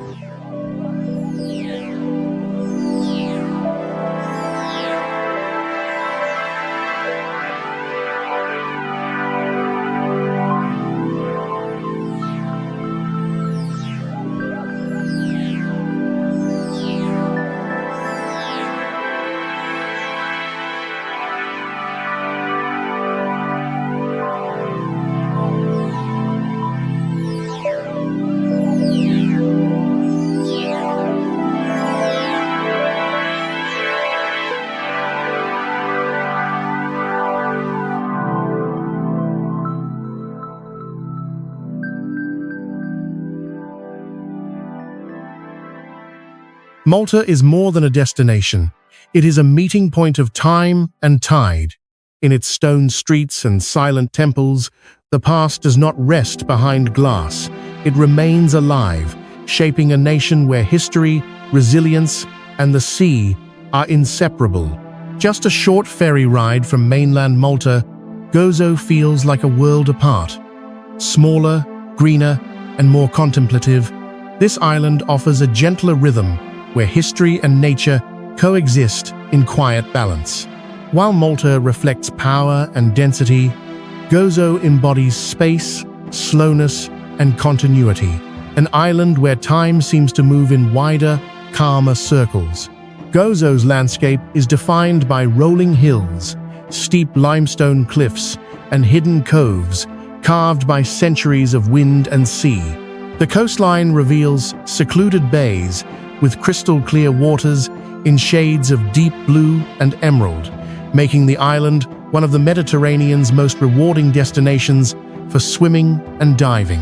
Malta is more than a destination. It is a meeting point of time and tide. In its stone streets and silent temples, the past does not rest behind glass. It remains alive, shaping a nation where history, resilience, and the sea are inseparable. Just a short ferry ride from mainland Malta, Gozo feels like a world apart. Smaller, greener, and more contemplative, this island offers a gentler rhythm where history and nature coexist in quiet balance. While Malta reflects power and density, Gozo embodies space, slowness, and continuity. An island where time seems to move in wider, calmer circles. Gozo's landscape is defined by rolling hills, steep limestone cliffs, and hidden coves carved by centuries of wind and sea. The coastline reveals secluded bays with crystal-clear waters in shades of deep blue and emerald, making the island one of the Mediterranean's most rewarding destinations for swimming and diving.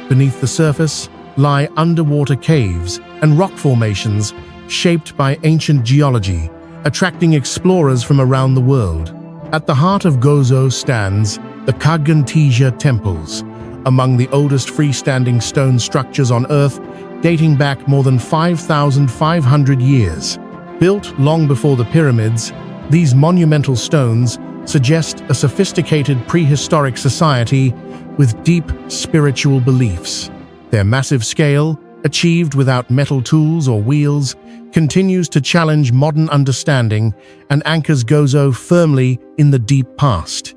Beneath the surface lie underwater caves and rock formations shaped by ancient geology, attracting explorers from around the world. At the heart of Gozo stands the Kagantija temples, among the oldest freestanding stone structures on Earth, dating back more than 5,500 years. Built long before the pyramids, these monumental stones suggest a sophisticated prehistoric society with deep spiritual beliefs. Their massive scale, achieved without metal tools or wheels, continues to challenge modern understanding and anchors Gozo firmly in the deep past.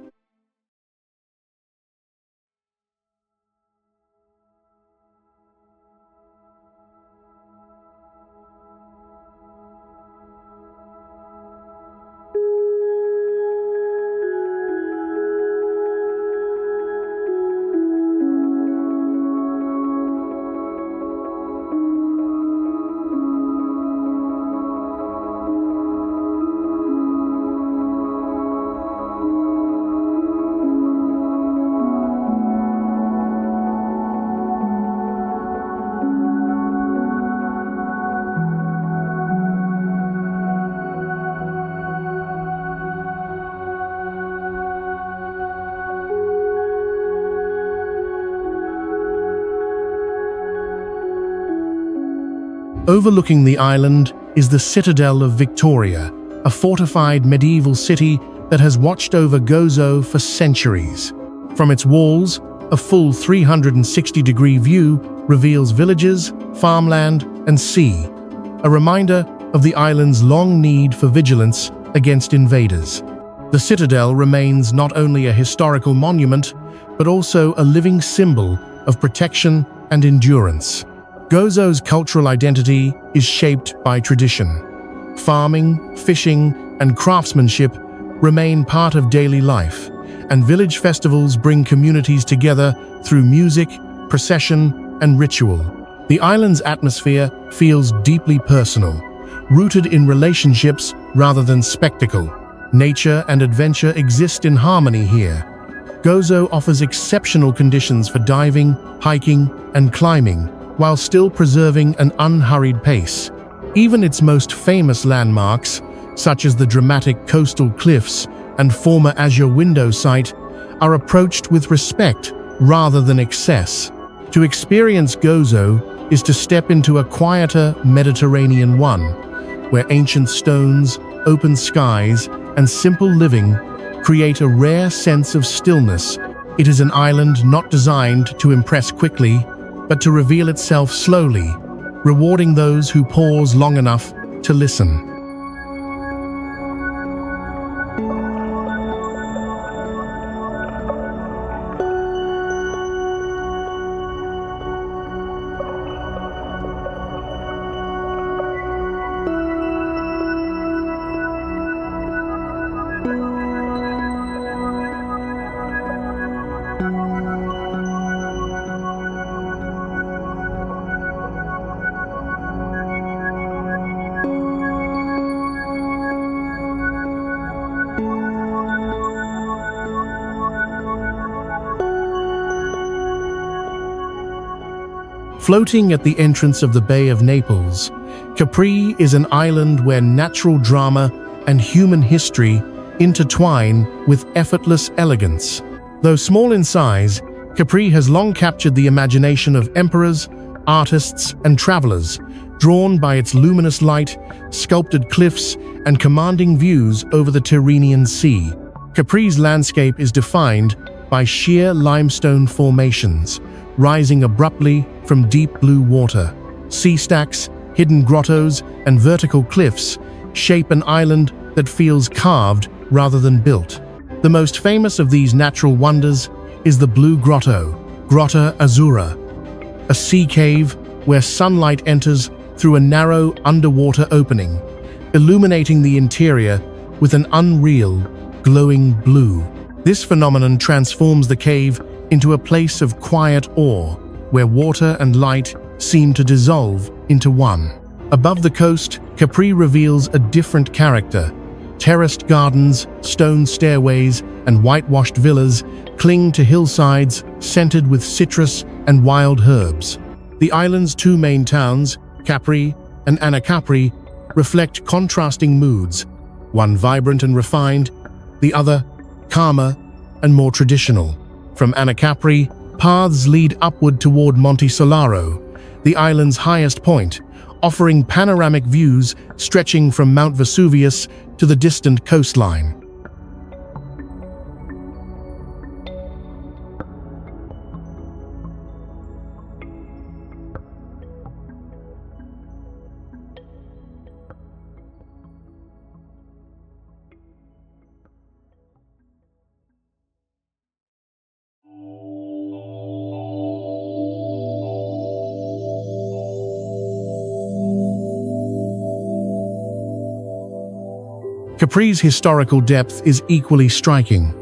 Overlooking the island is the Citadel of Victoria, a fortified medieval city that has watched over Gozo for centuries. From its walls, a full 360-degree view reveals villages, farmland, and sea, a reminder of the island's long need for vigilance against invaders. The Citadel remains not only a historical monument, but also a living symbol of protection and endurance. Gozo's cultural identity is shaped by tradition. Farming, fishing, and craftsmanship remain part of daily life, and village festivals bring communities together through music, procession, and ritual. The island's atmosphere feels deeply personal, rooted in relationships rather than spectacle. Nature and adventure exist in harmony here. Gozo offers exceptional conditions for diving, hiking, and climbing, while still preserving an unhurried pace. Even its most famous landmarks, such as the dramatic coastal cliffs and former Azure window site, are approached with respect rather than excess. To experience Gozo is to step into a quieter Mediterranean one, where ancient stones, open skies, and simple living create a rare sense of stillness. It is an island not designed to impress quickly, but to reveal itself slowly, rewarding those who pause long enough to listen. Floating at the entrance of the Bay of Naples, Capri is an island where natural drama and human history intertwine with effortless elegance. Though small in size, Capri has long captured the imagination of emperors, artists, and travelers, drawn by its luminous light, sculpted cliffs, and commanding views over the Tyrrhenian Sea. Capri's landscape is defined by sheer limestone formations, rising abruptly from deep blue water. Sea stacks, hidden grottos, and vertical cliffs shape an island that feels carved rather than built. The most famous of these natural wonders is the Blue Grotto, Grotta Azzurra, a sea cave where sunlight enters through a narrow underwater opening, illuminating the interior with an unreal, glowing blue. This phenomenon transforms the cave into a place of quiet awe, where water and light seem to dissolve into one. Above the coast, Capri reveals a different character. Terraced gardens, stone stairways, and whitewashed villas cling to hillsides scented with citrus and wild herbs. The island's two main towns, Capri and Anacapri, reflect contrasting moods, one vibrant and refined, the other calmer and more traditional. From Anacapri, paths lead upward toward Monte Solaro, the island's highest point, offering panoramic views stretching from Mount Vesuvius to the distant coastline. Capri's historical depth is equally striking.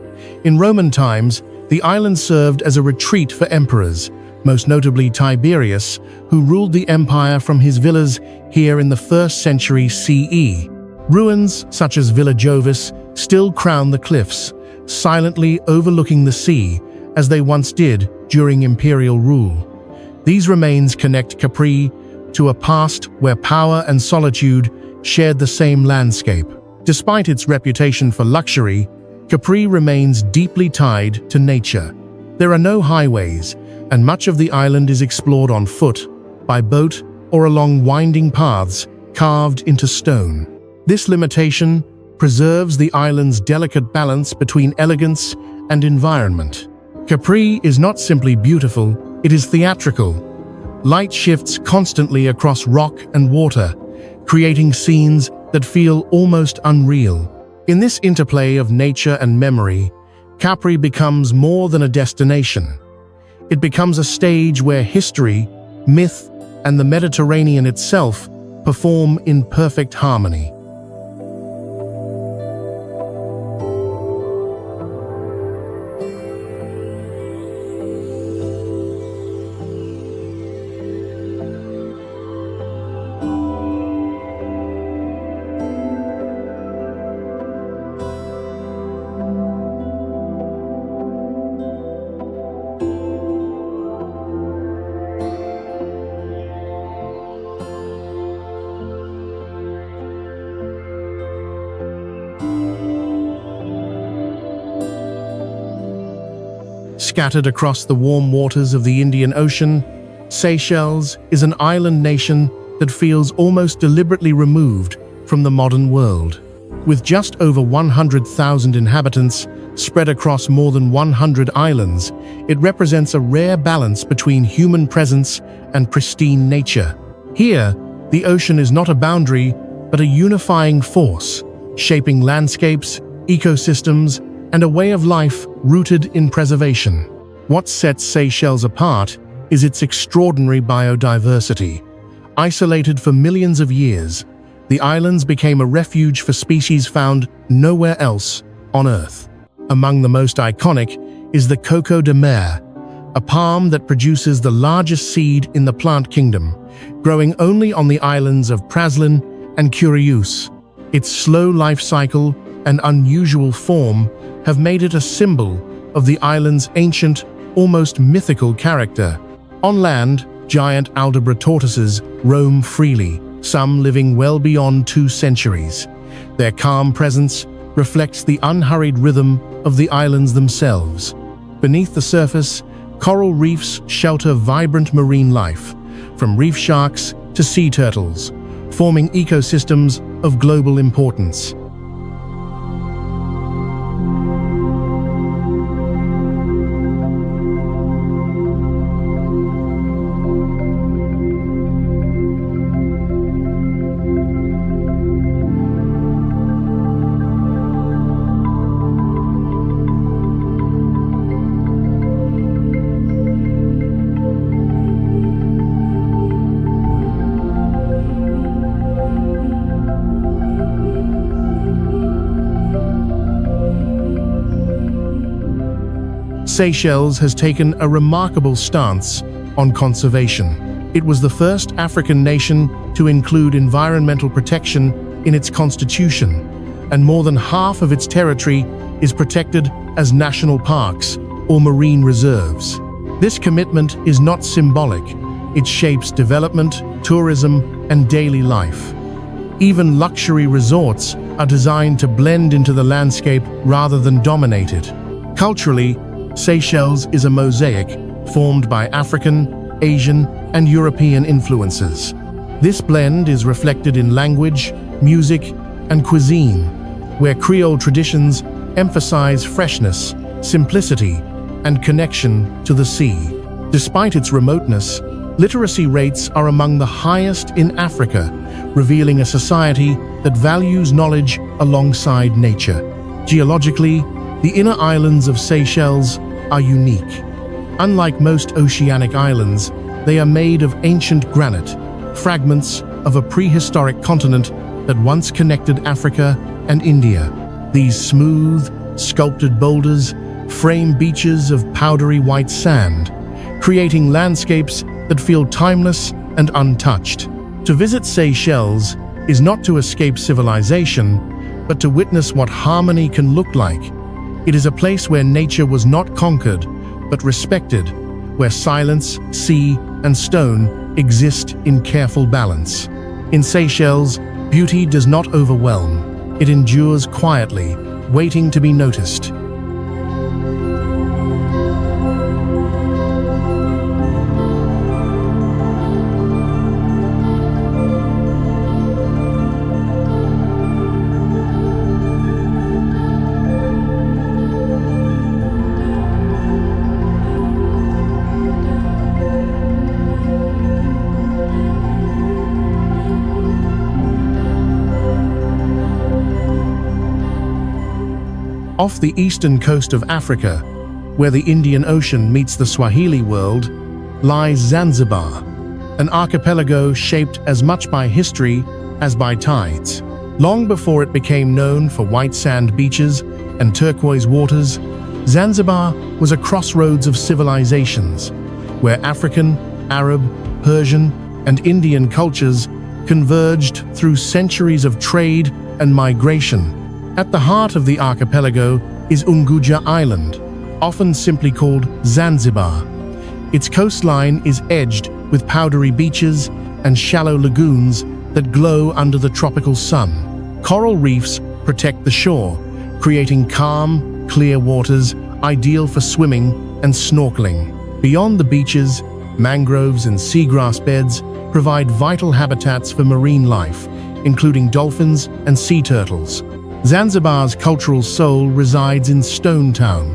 In Roman times, the island served as a retreat for emperors, most notably Tiberius, who ruled the empire from his villas here in the 1st century CE. Ruins such as Villa Jovis still crown the cliffs, silently overlooking the sea, as they once did during imperial rule. These remains connect Capri to a past where power and solitude shared the same landscape. Despite its reputation for luxury, Capri remains deeply tied to nature. There are no highways, and much of the island is explored on foot, by boat, or along winding paths carved into stone. This limitation preserves the island's delicate balance between elegance and environment. Capri is not simply beautiful, it is theatrical. Light shifts constantly across rock and water, creating scenes that feel almost unreal. In this interplay of nature and memory, Capri becomes more than a destination. It becomes a stage where history, myth, and the Mediterranean itself perform in perfect harmony. Scattered across the warm waters of the Indian Ocean, Seychelles is an island nation that feels almost deliberately removed from the modern world. With just over 100,000 inhabitants spread across more than 100 islands, it represents a rare balance between human presence and pristine nature. Here, the ocean is not a boundary, but a unifying force, shaping landscapes, ecosystems, and a way of life rooted in preservation. What sets Seychelles apart is its extraordinary biodiversity. Isolated for millions of years, the islands became a refuge for species found nowhere else on Earth. Among the most iconic is the coco de mer, a palm that produces the largest seed in the plant kingdom, growing only on the islands of Praslin and Curious. Its slow life cycle and unusual form have made it a symbol of the island's ancient, almost mythical character. On land, giant Aldabra tortoises roam freely, some living well beyond 2 centuries. Their calm presence reflects the unhurried rhythm of the islands themselves. Beneath the surface, coral reefs shelter vibrant marine life, from reef sharks to sea turtles, forming ecosystems of global importance. Seychelles has taken a remarkable stance on conservation. It was the first African nation to include environmental protection in its constitution, and more than half of its territory is protected as national parks or marine reserves. This commitment is not symbolic. It shapes development, tourism, and daily life. Even luxury resorts are designed to blend into the landscape rather than dominate it. Culturally, Seychelles is a mosaic formed by African, Asian, and European influences. This blend is reflected in language, music, and cuisine, where Creole traditions emphasize freshness, simplicity, and connection to the sea. Despite its remoteness, literacy rates are among the highest in Africa, revealing a society that values knowledge alongside nature. Geologically, the inner islands of Seychelles are unique. Unlike most oceanic islands, they are made of ancient granite, fragments of a prehistoric continent that once connected Africa and India. These smooth, sculpted boulders frame beaches of powdery white sand, creating landscapes that feel timeless and untouched. To visit Seychelles is not to escape civilization, but to witness what harmony can look like. It is a place where nature was not conquered, but respected, where silence, sea, and stone exist in careful balance. In Seychelles, beauty does not overwhelm. It endures quietly, waiting to be noticed. Off the eastern coast of Africa, where the Indian Ocean meets the Swahili world, lies Zanzibar, an archipelago shaped as much by history as by tides. Long before it became known for white sand beaches and turquoise waters, Zanzibar was a crossroads of civilizations, where African, Arab, Persian, and Indian cultures converged through centuries of trade and migration. At the heart of the archipelago is Unguja Island, often simply called Zanzibar. Its coastline is edged with powdery beaches and shallow lagoons that glow under the tropical sun. Coral reefs protect the shore, creating calm, clear waters ideal for swimming and snorkeling. Beyond the beaches, mangroves and seagrass beds provide vital habitats for marine life, including dolphins and sea turtles. Zanzibar's cultural soul resides in Stone Town,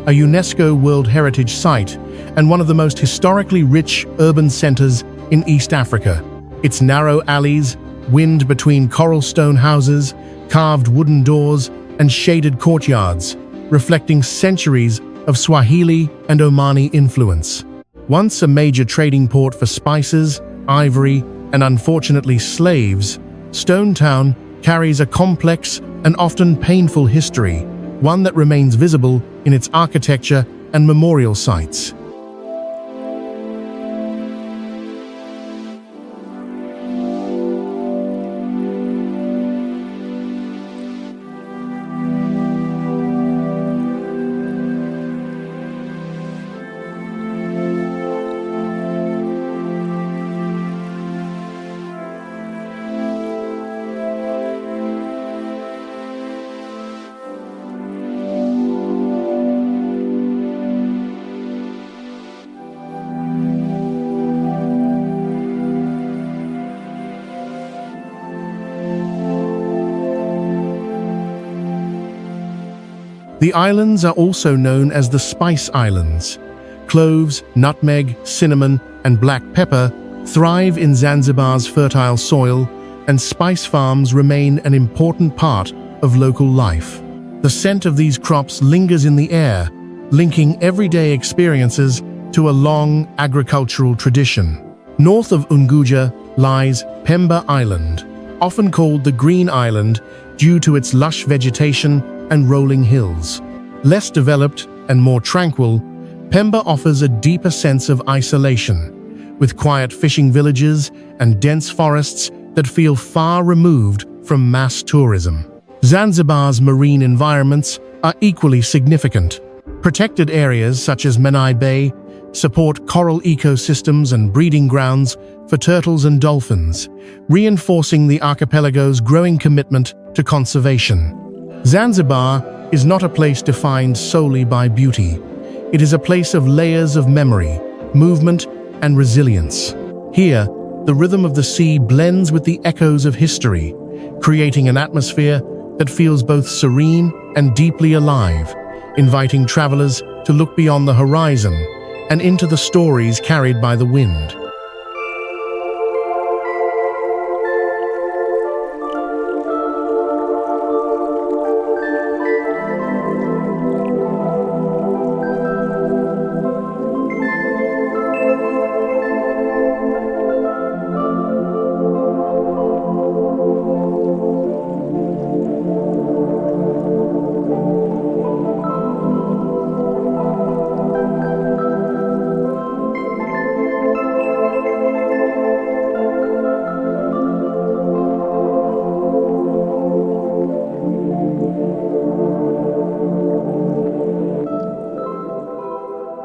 a UNESCO World Heritage Site and one of the most historically rich urban centers in East Africa. Its narrow alleys wind between coral stone houses, carved wooden doors, and shaded courtyards, reflecting centuries of Swahili and Omani influence. Once a major trading port for spices, ivory, and unfortunately slaves, Stone Town carries a complex and often painful history, one that remains visible in its architecture and memorial sites. The islands are also known as the Spice Islands. Cloves, nutmeg, cinnamon, and black pepper thrive in Zanzibar's fertile soil, and spice farms remain an important part of local life. The scent of these crops lingers in the air, linking everyday experiences to a long agricultural tradition. North of Unguja lies Pemba Island, often called the Green Island due to its lush vegetation and rolling hills. Less developed, and more tranquil, Pemba offers a deeper sense of isolation, with quiet fishing villages and dense forests that feel far removed from mass tourism. Zanzibar's marine environments are equally significant. Protected areas such as Menai Bay support coral ecosystems and breeding grounds for turtles and dolphins, reinforcing the archipelago's growing commitment to conservation. Zanzibar is not a place defined solely by beauty. It is a place of layers of memory, movement, and resilience. Here, the rhythm of the sea blends with the echoes of history, creating an atmosphere that feels both serene and deeply alive, inviting travelers to look beyond the horizon and into the stories carried by the wind.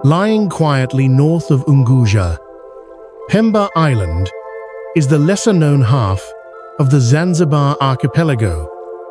Lying quietly north of Unguja, Pemba Island is the lesser-known half of the Zanzibar archipelago,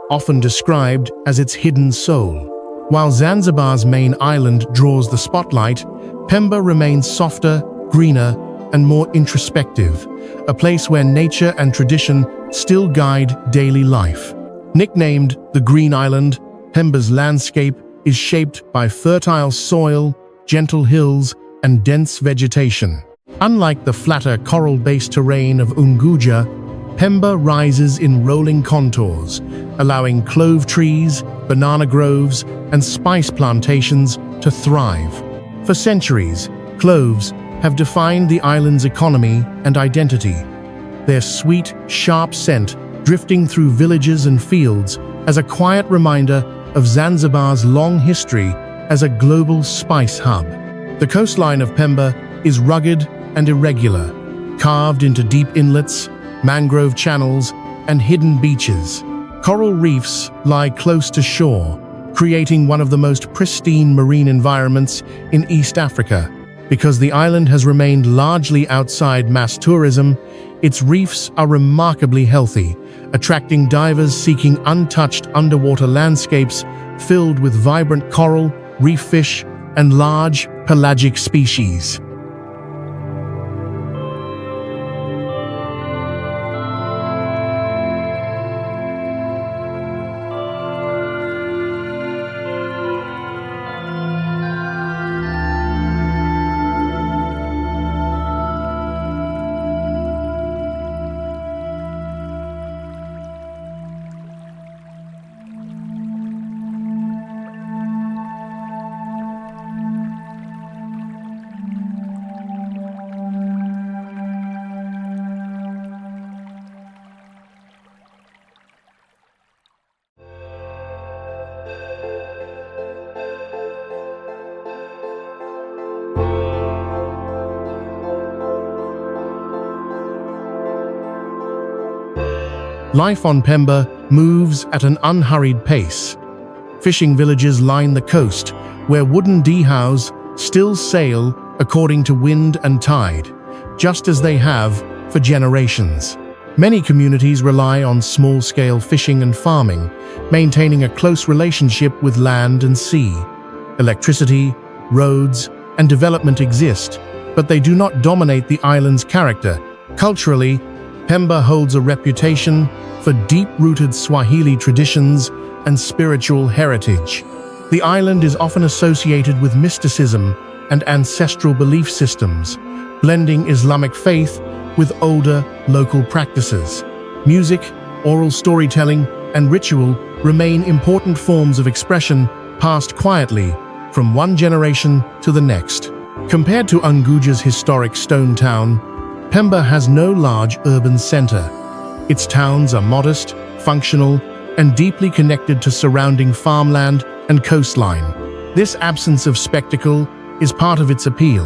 often described as its hidden soul. While Zanzibar's main island draws the spotlight, Pemba remains softer, greener, and more introspective, a place where nature and tradition still guide daily life. Nicknamed the Green Island, Pemba's landscape is shaped by fertile soil, gentle hills, and dense vegetation. Unlike the flatter coral-based terrain of Unguja, Pemba rises in rolling contours, allowing clove trees, banana groves, and spice plantations to thrive. For centuries, cloves have defined the island's economy and identity, their sweet, sharp scent drifting through villages and fields as a quiet reminder of Zanzibar's long history as a global spice hub. The coastline of Pemba is rugged and irregular, carved into deep inlets, mangrove channels, and hidden beaches. Coral reefs lie close to shore, creating one of the most pristine marine environments in East Africa. Because the island has remained largely outside mass tourism, its reefs are remarkably healthy, attracting divers seeking untouched underwater landscapes filled with vibrant coral, reef fish, and large pelagic species. Life on Pemba moves at an unhurried pace. Fishing villages line the coast, where wooden dhows still sail according to wind and tide, just as they have for generations. Many communities rely on small-scale fishing and farming, maintaining a close relationship with land and sea. Electricity, roads, and development exist, but they do not dominate the island's character. Culturally, Pemba holds a reputation for deep-rooted Swahili traditions and spiritual heritage. The island is often associated with mysticism and ancestral belief systems, blending Islamic faith with older local practices. Music, oral storytelling, and ritual remain important forms of expression passed quietly from one generation to the next. Compared to Unguja's historic stone town, Pemba has no large urban center. Its towns are modest, functional, and deeply connected to surrounding farmland and coastline. This absence of spectacle is part of its appeal.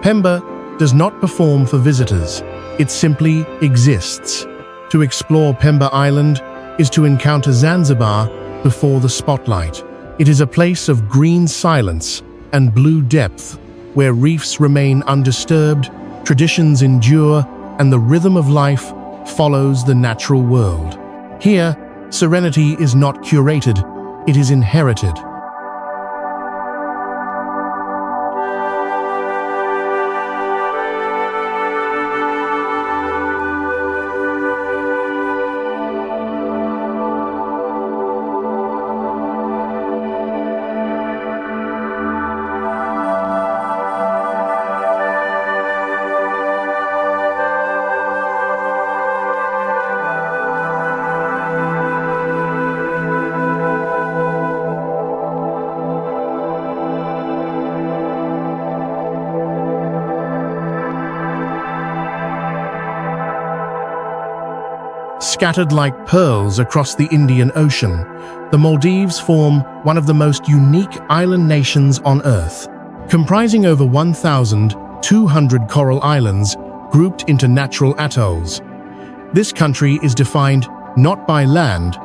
Pemba does not perform for visitors, it simply exists. To explore Pemba Island is to encounter Zanzibar before the spotlight. It is a place of green silence and blue depth, where reefs remain undisturbed, traditions endure, and the rhythm of life follows the natural world. Here, serenity is not curated, it is inherited. Scattered like pearls across the Indian Ocean, the Maldives form one of the most unique island nations on Earth. Comprising over 1,200 coral islands grouped into natural atolls, this country is defined not by land,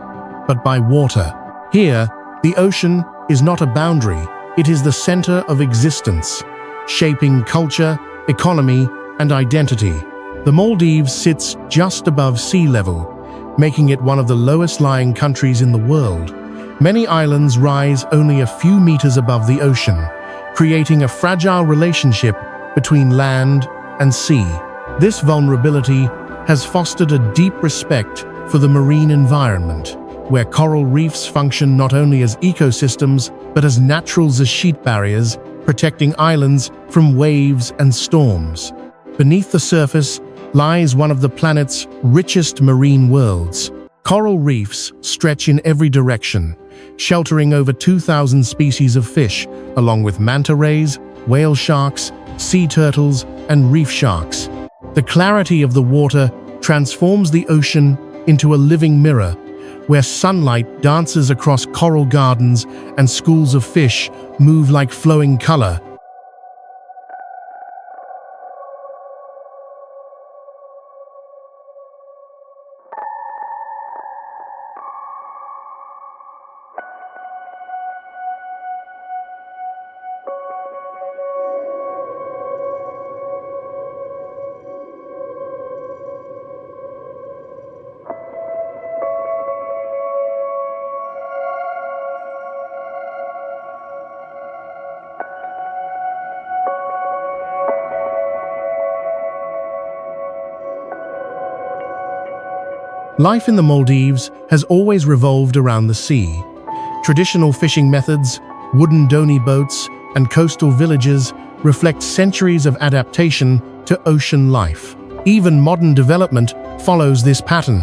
but by water. Here, the ocean is not a boundary, it is the center of existence, shaping culture, economy, and identity. The Maldives sits just above sea level, making it one of the lowest-lying countries in the world. Many islands rise only a few meters above the ocean, creating a fragile relationship between land and sea. This vulnerability has fostered a deep respect for the marine environment, where coral reefs function not only as ecosystems, but as natural sheet barriers, protecting islands from waves and storms. Beneath the surface lies one of the planet's richest marine worlds. Coral reefs stretch in every direction, sheltering over 2,000 species of fish, along with manta rays, whale sharks, sea turtles, and reef sharks. The clarity of the water transforms the ocean into a living mirror, where sunlight dances across coral gardens and schools of fish move like flowing color. Life in the Maldives has always revolved around the sea. Traditional fishing methods, wooden donie boats, and coastal villages reflect centuries of adaptation to ocean life. Even modern development follows this pattern.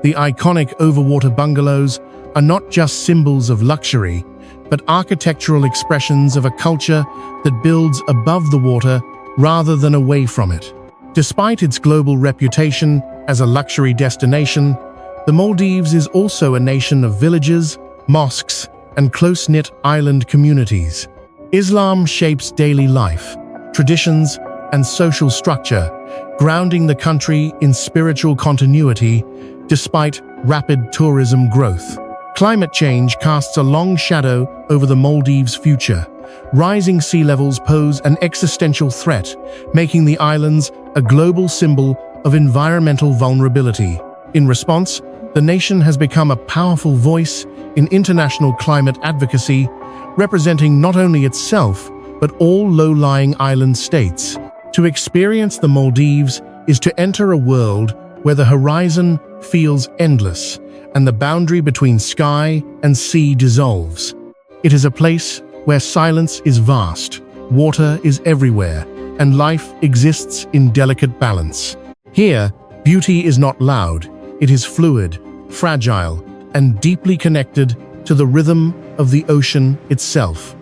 The iconic overwater bungalows are not just symbols of luxury, but architectural expressions of a culture that builds above the water rather than away from it. Despite its global reputation as a luxury destination, the Maldives is also a nation of villages, mosques, and close-knit island communities. Islam shapes daily life, traditions, and social structure, grounding the country in spiritual continuity despite rapid tourism growth. Climate change casts a long shadow over the Maldives' future. Rising sea levels pose an existential threat, making the islands a global symbol of environmental vulnerability. In response, the nation has become a powerful voice in international climate advocacy, representing not only itself, but all low-lying island states. To experience the Maldives is to enter a world where the horizon feels endless and the boundary between sky and sea dissolves. It is a place where silence is vast, water is everywhere, and life exists in delicate balance. Here, beauty is not loud, it is fluid, fragile, and deeply connected to the rhythm of the ocean itself.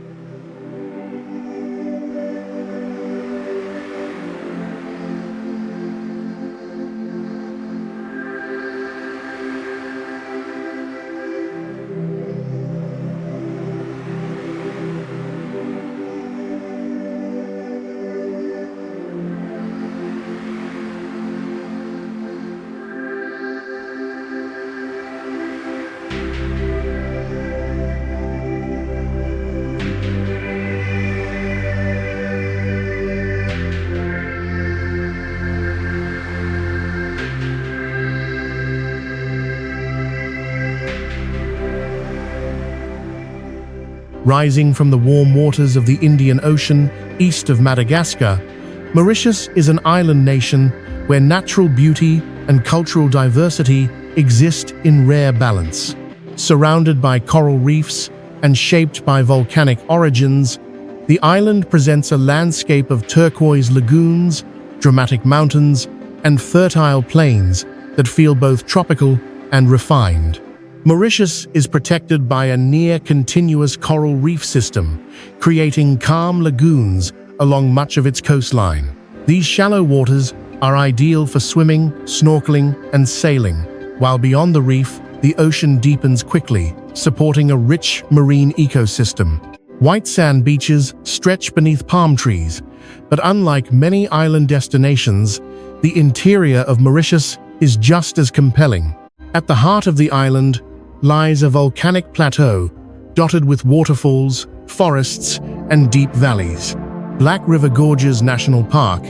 Rising from the warm waters of the Indian Ocean east of Madagascar, Mauritius is an island nation where natural beauty and cultural diversity exist in rare balance. Surrounded by coral reefs and shaped by volcanic origins, the island presents a landscape of turquoise lagoons, dramatic mountains, and fertile plains that feel both tropical and refined. Mauritius is protected by a near-continuous coral reef system, creating calm lagoons along much of its coastline. These shallow waters are ideal for swimming, snorkeling, and sailing, while beyond the reef, the ocean deepens quickly, supporting a rich marine ecosystem. White sand beaches stretch beneath palm trees, but unlike many island destinations, the interior of Mauritius is just as compelling. At the heart of the island lies a volcanic plateau dotted with waterfalls, forests, and deep valleys. Black River Gorges National Park,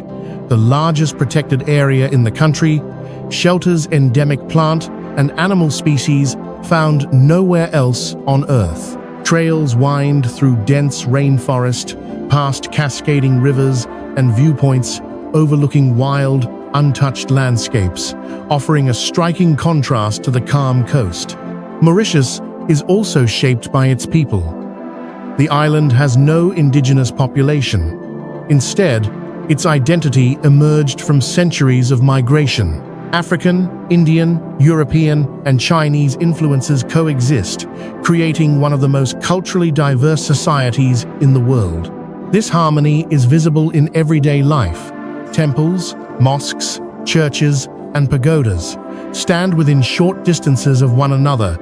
the largest protected area in the country, shelters endemic plant and animal species found nowhere else on Earth. Trails wind through dense rainforest, past cascading rivers and viewpoints overlooking wild, untouched landscapes, offering a striking contrast to the calm coast. Mauritius is also shaped by its people. The island has no indigenous population. Instead, its identity emerged from centuries of migration. African, Indian, European, and Chinese influences coexist, creating one of the most culturally diverse societies in the world. This harmony is visible in everyday life. Temples, mosques, churches, and pagodas stand within short distances of one another,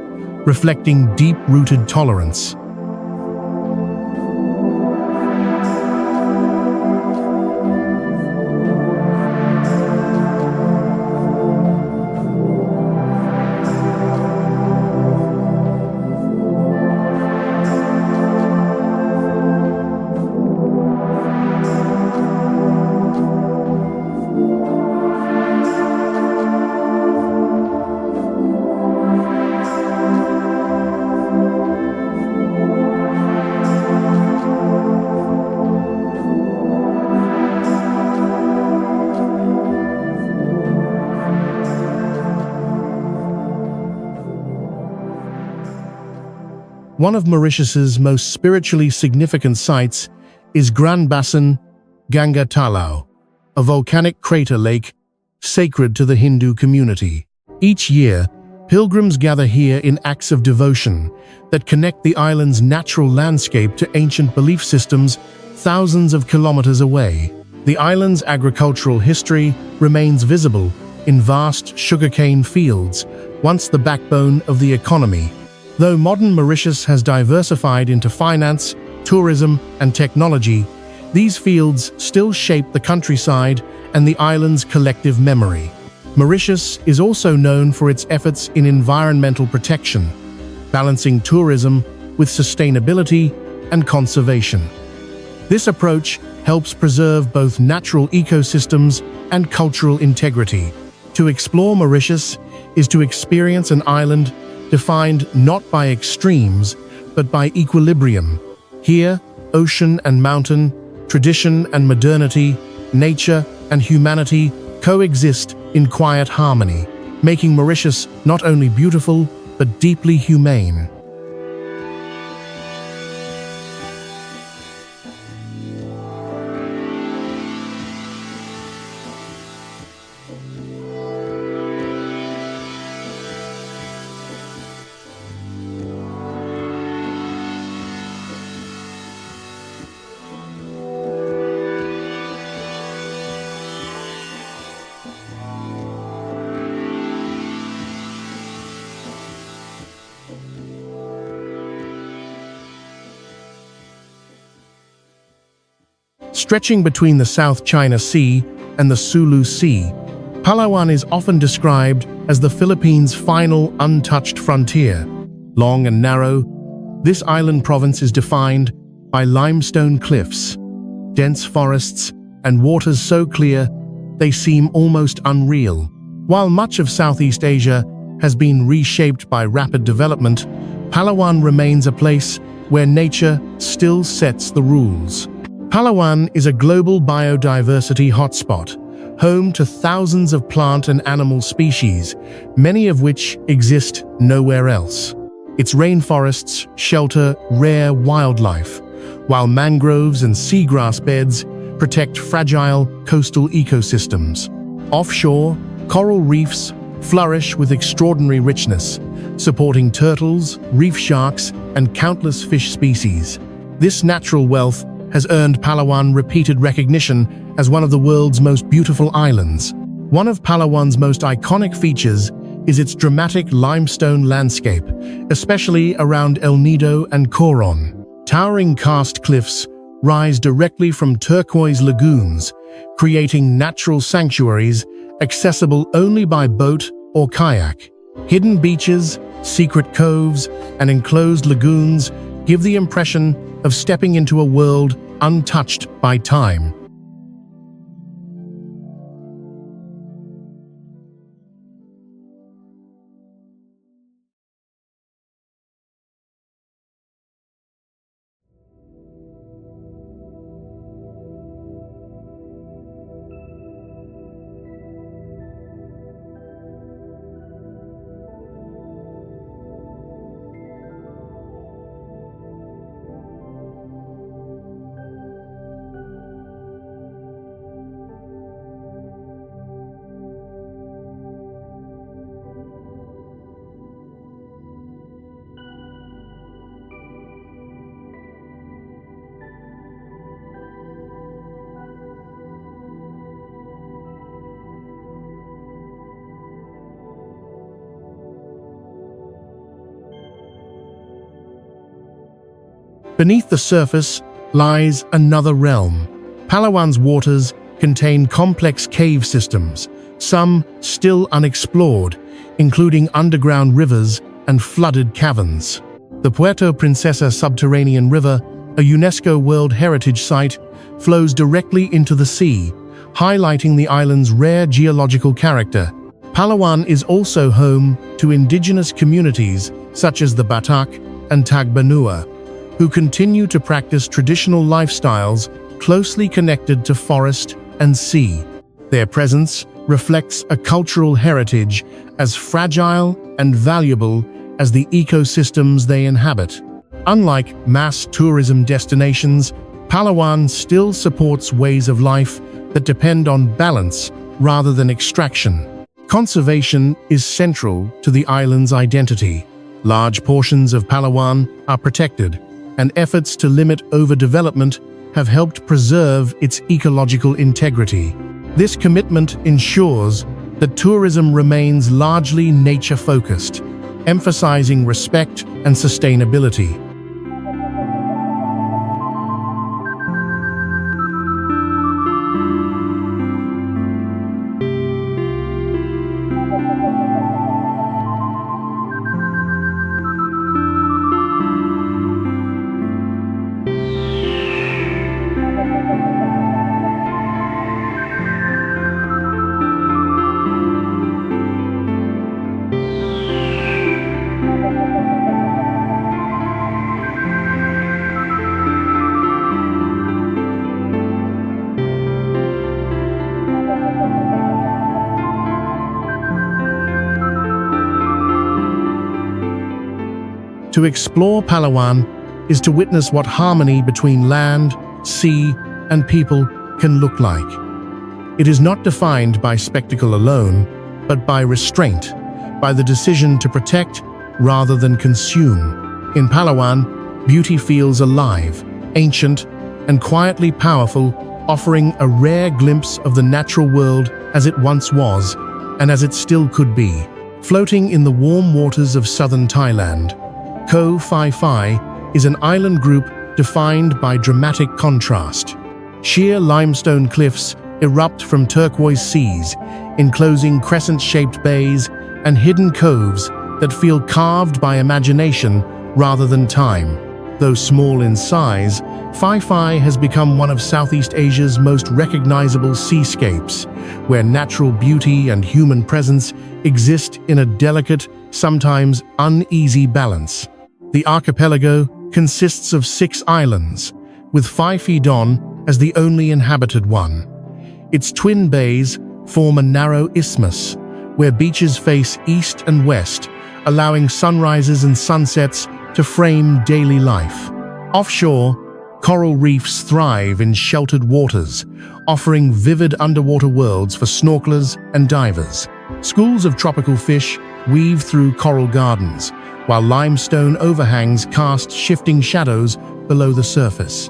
reflecting deep-rooted tolerance. One of Mauritius's most spiritually significant sites is Grand Bassin Ganga Talau, a volcanic crater lake sacred to the Hindu community. Each year, pilgrims gather here in acts of devotion that connect the island's natural landscape to ancient belief systems thousands of kilometers away. The island's agricultural history remains visible in vast sugarcane fields, once the backbone of the economy. Though modern Mauritius has diversified into finance, tourism, and technology, these fields still shape the countryside and the island's collective memory. Mauritius is also known for its efforts in environmental protection, balancing tourism with sustainability and conservation. This approach helps preserve both natural ecosystems and cultural integrity. To explore Mauritius is to experience an island defined not by extremes, but by equilibrium. Here, ocean and mountain, tradition and modernity, nature and humanity coexist in quiet harmony, making Mauritius not only beautiful, but deeply humane. Stretching between the South China Sea and the Sulu Sea, Palawan is often described as the Philippines' final untouched frontier. Long and narrow, this island province is defined by limestone cliffs, dense forests, and waters so clear they seem almost unreal. While much of Southeast Asia has been reshaped by rapid development, Palawan remains a place where nature still sets the rules. Palawan is a global biodiversity hotspot, home to thousands of plant and animal species, many of which exist nowhere else. Its rainforests shelter rare wildlife, while mangroves and seagrass beds protect fragile coastal ecosystems. Offshore, coral reefs flourish with extraordinary richness, supporting turtles, reef sharks, and countless fish species. This natural wealth has earned Palawan repeated recognition as one of the world's most beautiful islands. One of Palawan's most iconic features is its dramatic limestone landscape, especially around El Nido and Coron. Towering karst cliffs rise directly from turquoise lagoons, creating natural sanctuaries accessible only by boat or kayak. Hidden beaches, secret coves, and enclosed lagoons give the impression of stepping into a world untouched by time. Beneath the surface lies another realm. Palawan's waters contain complex cave systems, some still unexplored, including underground rivers and flooded caverns. The Puerto Princesa subterranean river, a UNESCO World Heritage Site, flows directly into the sea, highlighting the island's rare geological character. Palawan is also home to indigenous communities such as the Batak and Tagbanua, who continue to practice traditional lifestyles closely connected to forest and sea. Their presence reflects a cultural heritage as fragile and valuable as the ecosystems they inhabit. Unlike mass tourism destinations, Palawan still supports ways of life that depend on balance rather than extraction. Conservation is central to the island's identity. Large portions of Palawan are protected, and efforts to limit overdevelopment have helped preserve its ecological integrity. This commitment ensures that tourism remains largely nature-focused, emphasizing respect and sustainability. To explore Palawan is to witness what harmony between land, sea, and people can look like. It is not defined by spectacle alone, but by restraint, by the decision to protect rather than consume. In Palawan, beauty feels alive, ancient, and quietly powerful, offering a rare glimpse of the natural world as it once was, and as it still could be. Floating in the warm waters of southern Thailand, Koh Phi Phi is an island group defined by dramatic contrast. Sheer limestone cliffs erupt from turquoise seas, enclosing crescent-shaped bays and hidden coves that feel carved by imagination rather than time. Though small in size, Phi Phi has become one of Southeast Asia's most recognizable seascapes, where natural beauty and human presence exist in a delicate, sometimes uneasy balance. The archipelago consists of 6 islands, with Phi-Phi-Don as the only inhabited one. Its twin bays form a narrow isthmus, where beaches face east and west, allowing sunrises and sunsets to frame daily life. Offshore, coral reefs thrive in sheltered waters, offering vivid underwater worlds for snorkelers and divers. Schools of tropical fish weave through coral gardens, while limestone overhangs cast shifting shadows below the surface.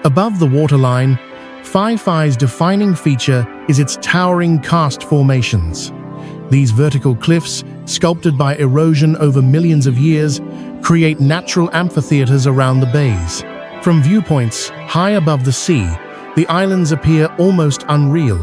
Above the waterline, Phi-Phi's defining feature is its towering karst formations. These vertical cliffs, sculpted by erosion over millions of years, create natural amphitheaters around the bays. From viewpoints high above the sea, the islands appear almost unreal,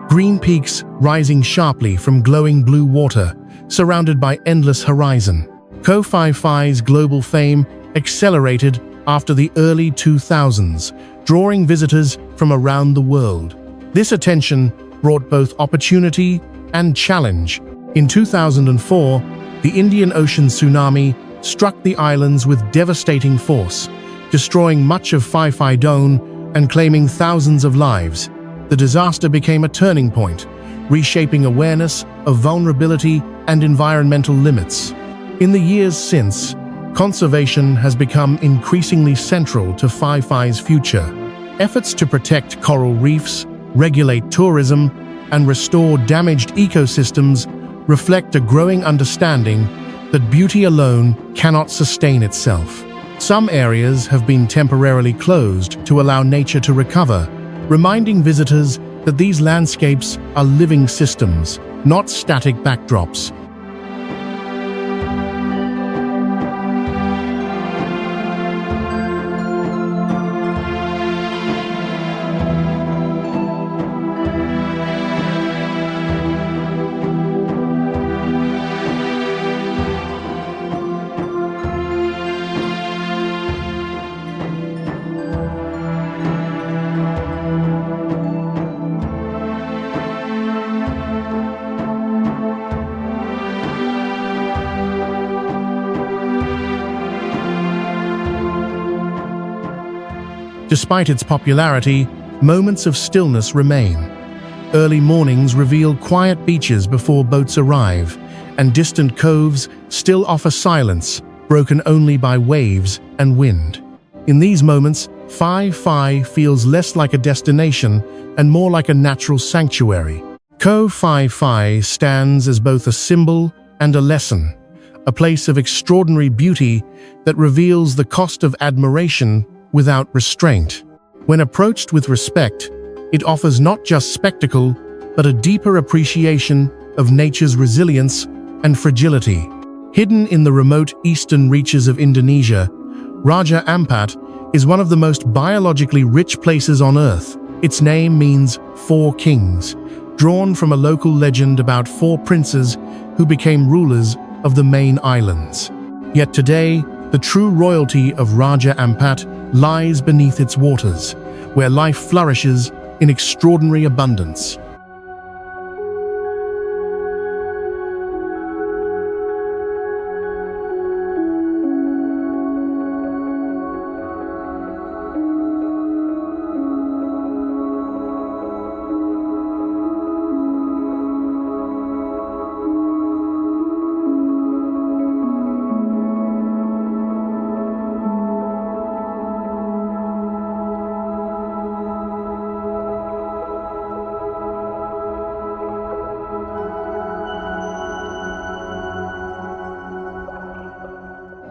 green peaks rising sharply from glowing blue water, surrounded by endless horizon. Phi-Phi's global fame accelerated after the early 2000s, drawing visitors from around the world. This attention brought both opportunity and challenge. In 2004, the Indian Ocean tsunami struck the islands with devastating force, destroying much of Phi-Phi-Don and claiming thousands of lives. The disaster became a turning point, reshaping awareness of vulnerability and environmental limits. In the years since, conservation has become increasingly central to Phi-Phi's future. Efforts to protect coral reefs, regulate tourism, and restore damaged ecosystems reflect a growing understanding that beauty alone cannot sustain itself. Some areas have been temporarily closed to allow nature to recover, reminding visitors that these landscapes are living systems, not static backdrops. Despite its popularity, moments of stillness remain. Early mornings reveal quiet beaches before boats arrive, and distant coves still offer silence, broken only by waves and wind. In these moments, Phi-Phi feels less like a destination and more like a natural sanctuary. Phi-Phi stands as both a symbol and a lesson, a place of extraordinary beauty that reveals the cost of admiration without restraint. When approached with respect, it offers not just spectacle, but a deeper appreciation of nature's resilience and fragility. Hidden in the remote eastern reaches of Indonesia, Raja Ampat is one of the most biologically rich places on Earth. Its name means four kings, drawn from a local legend about four princes who became rulers of the main islands. Yet today, the true royalty of Raja Ampat lies beneath its waters, where life flourishes in extraordinary abundance.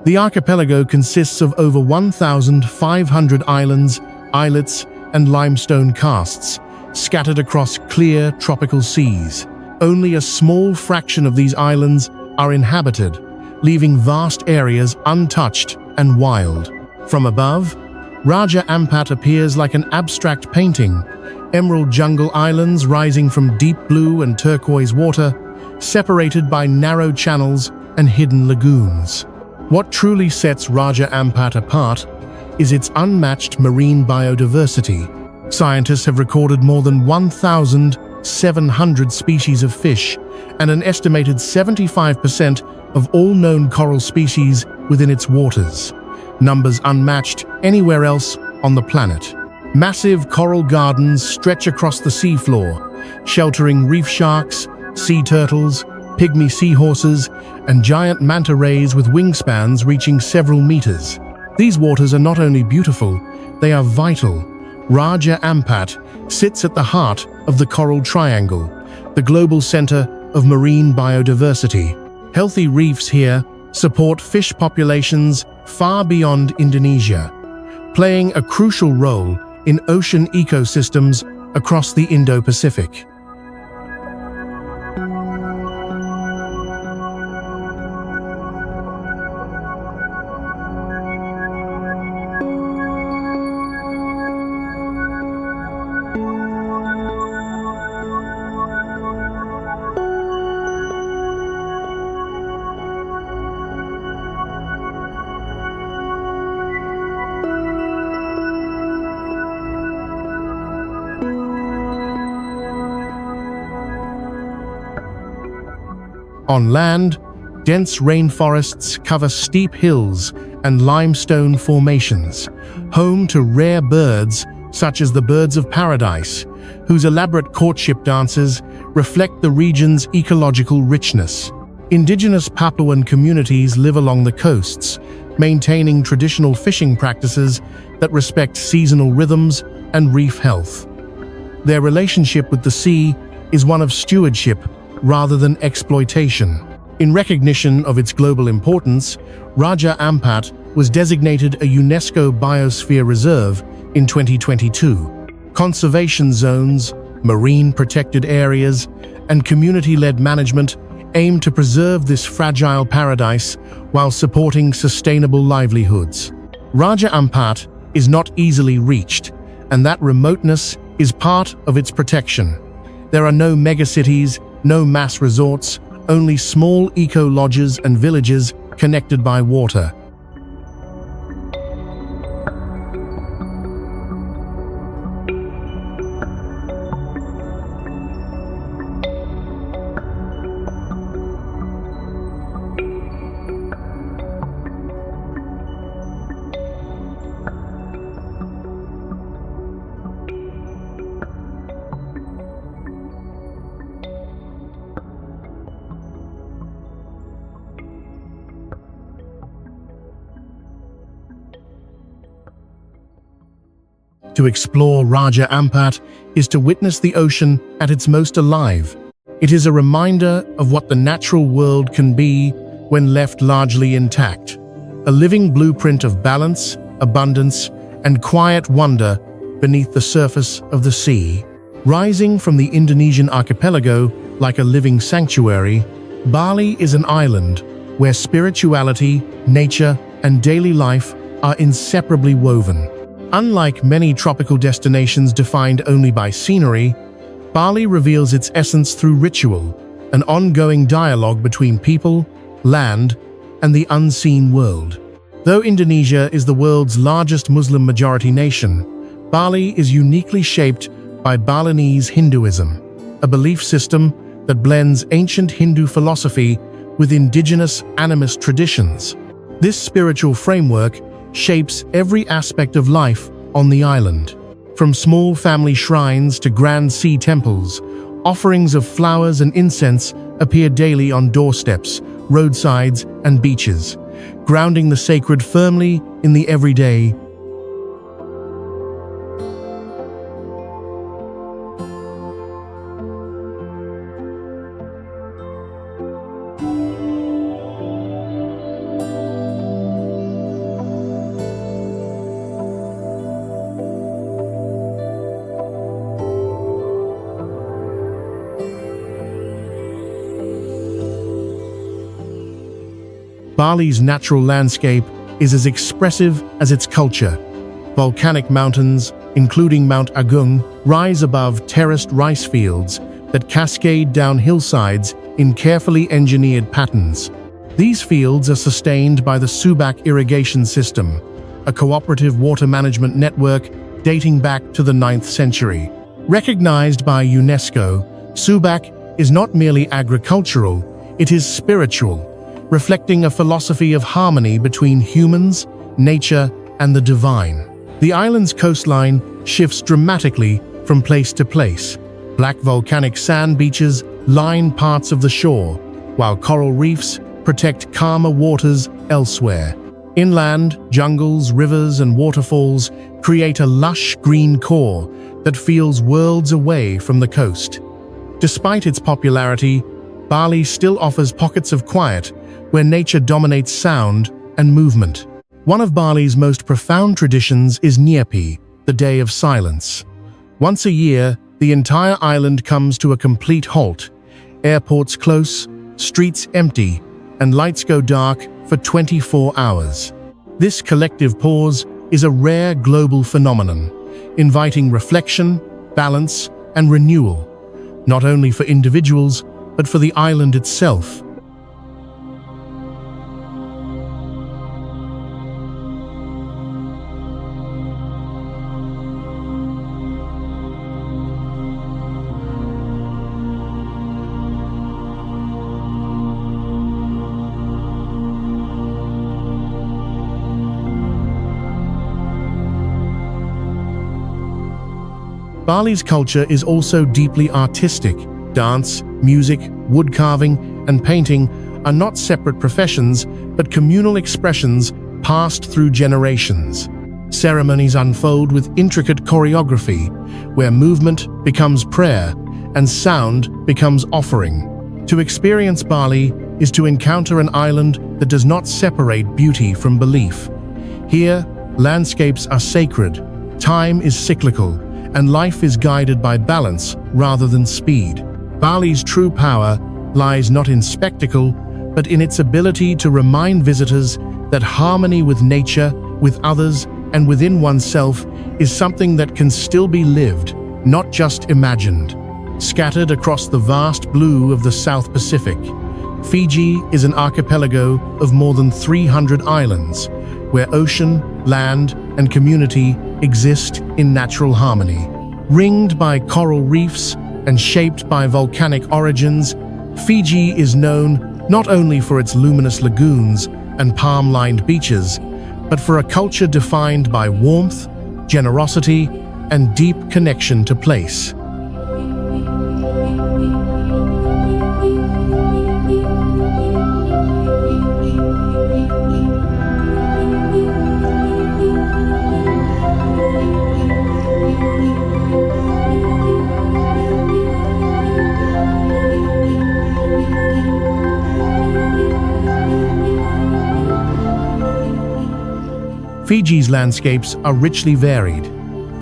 The archipelago consists of over 1,500 islands, islets, and limestone casts, scattered across clear tropical seas. Only a small fraction of these islands are inhabited, leaving vast areas untouched and wild. From above, Raja Ampat appears like an abstract painting, emerald jungle islands rising from deep blue and turquoise water, separated by narrow channels and hidden lagoons. What truly sets Raja Ampat apart is its unmatched marine biodiversity. Scientists have recorded more than 1,700 species of fish and an estimated 75% of all known coral species within its waters, numbers unmatched anywhere else on the planet. Massive coral gardens stretch across the seafloor, sheltering reef sharks, sea turtles, pygmy seahorses, and giant manta rays with wingspans reaching several meters. These waters are not only beautiful, they are vital. Raja Ampat sits at the heart of the Coral Triangle, the global center of marine biodiversity. Healthy reefs here support fish populations far beyond Indonesia, playing a crucial role in ocean ecosystems across the Indo-Pacific. On land, dense rainforests cover steep hills and limestone formations, home to rare birds such as the birds of paradise, whose elaborate courtship dances reflect the region's ecological richness. Indigenous Papuan communities live along the coasts, maintaining traditional fishing practices that respect seasonal rhythms and reef health. Their relationship with the sea is one of stewardship rather than exploitation. In recognition of its global importance, Raja Ampat was designated a UNESCO Biosphere Reserve in 2022. Conservation zones, marine protected areas, and community-led management aim to preserve this fragile paradise while supporting sustainable livelihoods. Raja Ampat is not easily reached, and that remoteness is part of its protection. There are no megacities, no mass resorts, only small eco-lodges and villages connected by water. To explore Raja Ampat is to witness the ocean at its most alive. It is a reminder of what the natural world can be when left largely intact, a living blueprint of balance, abundance, and quiet wonder beneath the surface of the sea. Rising from the Indonesian archipelago like a living sanctuary, Bali is an island where spirituality, nature, and daily life are inseparably woven. Unlike many tropical destinations defined only by scenery, Bali reveals its essence through ritual, an ongoing dialogue between people, land, and the unseen world. Though Indonesia is the world's largest Muslim-majority nation, Bali is uniquely shaped by Balinese Hinduism, a belief system that blends ancient Hindu philosophy with indigenous animist traditions. This spiritual framework shapes every aspect of life on the island. From small family shrines to grand sea temples, offerings of flowers and incense appear daily on doorsteps, roadsides, and beaches, grounding the sacred firmly in the everyday. Bali's natural landscape is as expressive as its culture. Volcanic mountains, including Mount Agung, rise above terraced rice fields that cascade down hillsides in carefully engineered patterns. These fields are sustained by the Subak irrigation system, a cooperative water management network dating back to the 9th century. Recognized by UNESCO, Subak is not merely agricultural, it is spiritual, reflecting a philosophy of harmony between humans, nature, and the divine. The island's coastline shifts dramatically from place to place. Black volcanic sand beaches line parts of the shore, while coral reefs protect calmer waters elsewhere. Inland, jungles, rivers, and waterfalls create a lush green core that feels worlds away from the coast. Despite its popularity, Bali still offers pockets of quiet where nature dominates sound and movement. One of Bali's most profound traditions is Nyepi, the Day of Silence. Once a year, the entire island comes to a complete halt. Airports close, streets empty, and lights go dark for 24 hours. This collective pause is a rare global phenomenon, inviting reflection, balance, and renewal, not only for individuals, but for the island itself. Bali's culture is also deeply artistic. Dance, music, wood carving, and painting are not separate professions, but communal expressions passed through generations. Ceremonies unfold with intricate choreography, where movement becomes prayer and sound becomes offering. To experience Bali is to encounter an island that does not separate beauty from belief. Here, landscapes are sacred, time is cyclical, and life is guided by balance rather than speed. Bali's true power lies not in spectacle, but in its ability to remind visitors that harmony with nature, with others, and within oneself is something that can still be lived, not just imagined. Scattered across the vast blue of the South Pacific, Fiji is an archipelago of more than 300 islands, where ocean, land, and community exist in natural harmony. Ringed by coral reefs and shaped by volcanic origins, Fiji is known not only for its luminous lagoons and palm-lined beaches, but for a culture defined by warmth, generosity, and deep connection to place. Fiji's landscapes are richly varied.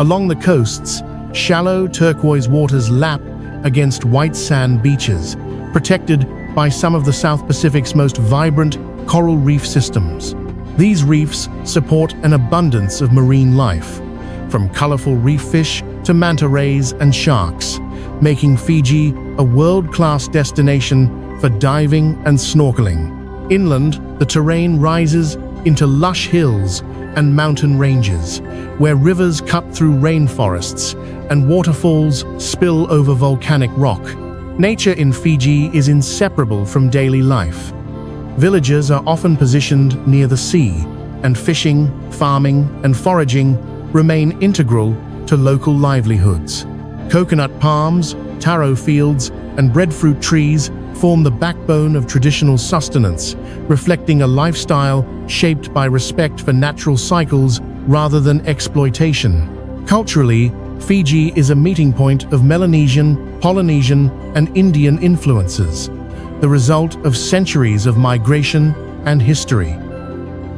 Along the coasts, shallow turquoise waters lap against white sand beaches, protected by some of the South Pacific's most vibrant coral reef systems. These reefs support an abundance of marine life, from colorful reef fish to manta rays and sharks, making Fiji a world-class destination for diving and snorkeling. Inland, the terrain rises into lush hills and mountain ranges, where rivers cut through rainforests and waterfalls spill over volcanic rock. Nature in Fiji is inseparable from daily life. Villages are often positioned near the sea, and fishing, farming, and foraging remain integral to local livelihoods. Coconut palms, taro fields, and breadfruit trees form the backbone of traditional sustenance, reflecting a lifestyle shaped by respect for natural cycles rather than exploitation. Culturally, Fiji is a meeting point of Melanesian, Polynesian, and Indian influences, the result of centuries of migration and history.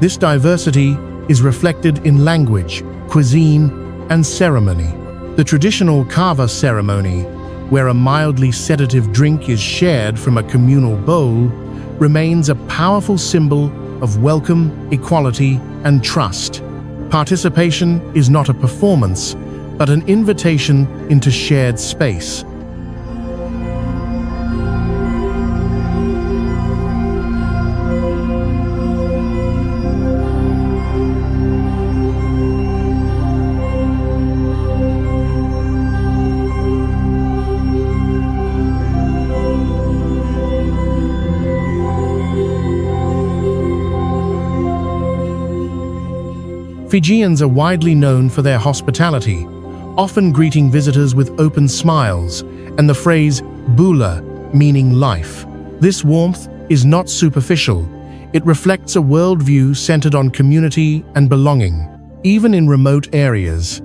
This diversity is reflected in language, cuisine, and ceremony. The traditional kava ceremony, where a mildly sedative drink is shared from a communal bowl, remains a powerful symbol of welcome, equality, and trust. Participation is not a performance, but an invitation into shared space. Fijians are widely known for their hospitality, often greeting visitors with open smiles and the phrase "bula," meaning life. This warmth is not superficial. It reflects a worldview centered on community and belonging. Even in remote areas,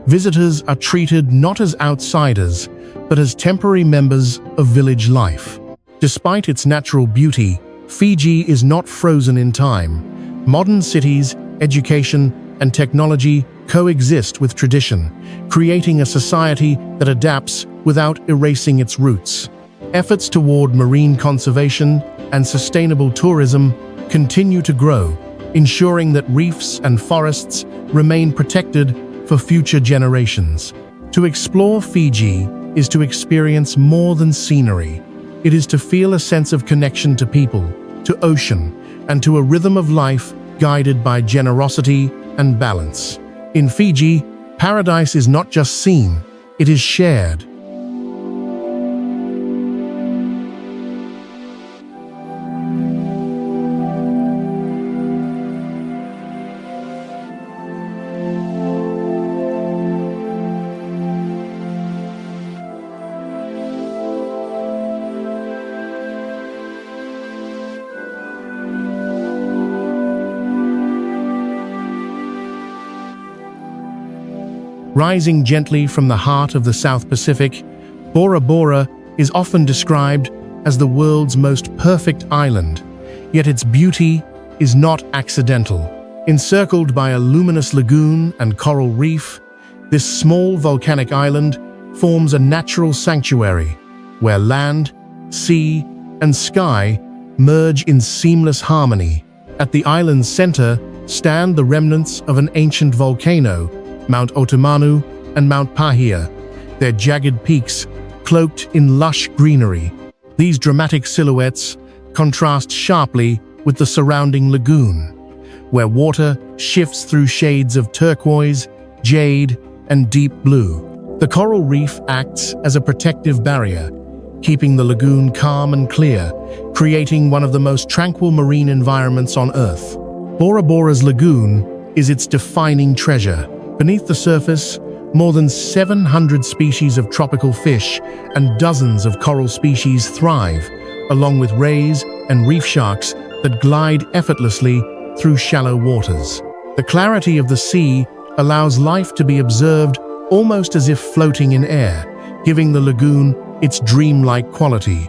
visitors are treated not as outsiders, but as temporary members of village life. Despite its natural beauty, Fiji is not frozen in time. Modern cities, education, and technology coexist with tradition, creating a society that adapts without erasing its roots. Efforts toward marine conservation and sustainable tourism continue to grow, ensuring that reefs and forests remain protected for future generations. To explore Fiji is to experience more than scenery. It is to feel a sense of connection to people, to ocean, and to a rhythm of life guided by generosity and balance. In Fiji, paradise is not just seen, it is shared. Rising gently from the heart of the South Pacific, Bora Bora is often described as the world's most perfect island, yet its beauty is not accidental. Encircled by a luminous lagoon and coral reef, this small volcanic island forms a natural sanctuary where land, sea, and sky merge in seamless harmony. At the island's center stand the remnants of an ancient volcano, Mount Otomanu and Mount Pahia, their jagged peaks cloaked in lush greenery. These dramatic silhouettes contrast sharply with the surrounding lagoon, where water shifts through shades of turquoise, jade, and deep blue. The coral reef acts as a protective barrier, keeping the lagoon calm and clear, creating one of the most tranquil marine environments on Earth. Bora Bora's lagoon is its defining treasure. Beneath the surface, more than 700 species of tropical fish and dozens of coral species thrive, along with rays and reef sharks that glide effortlessly through shallow waters. The clarity of the sea allows life to be observed almost as if floating in air, giving the lagoon its dreamlike quality.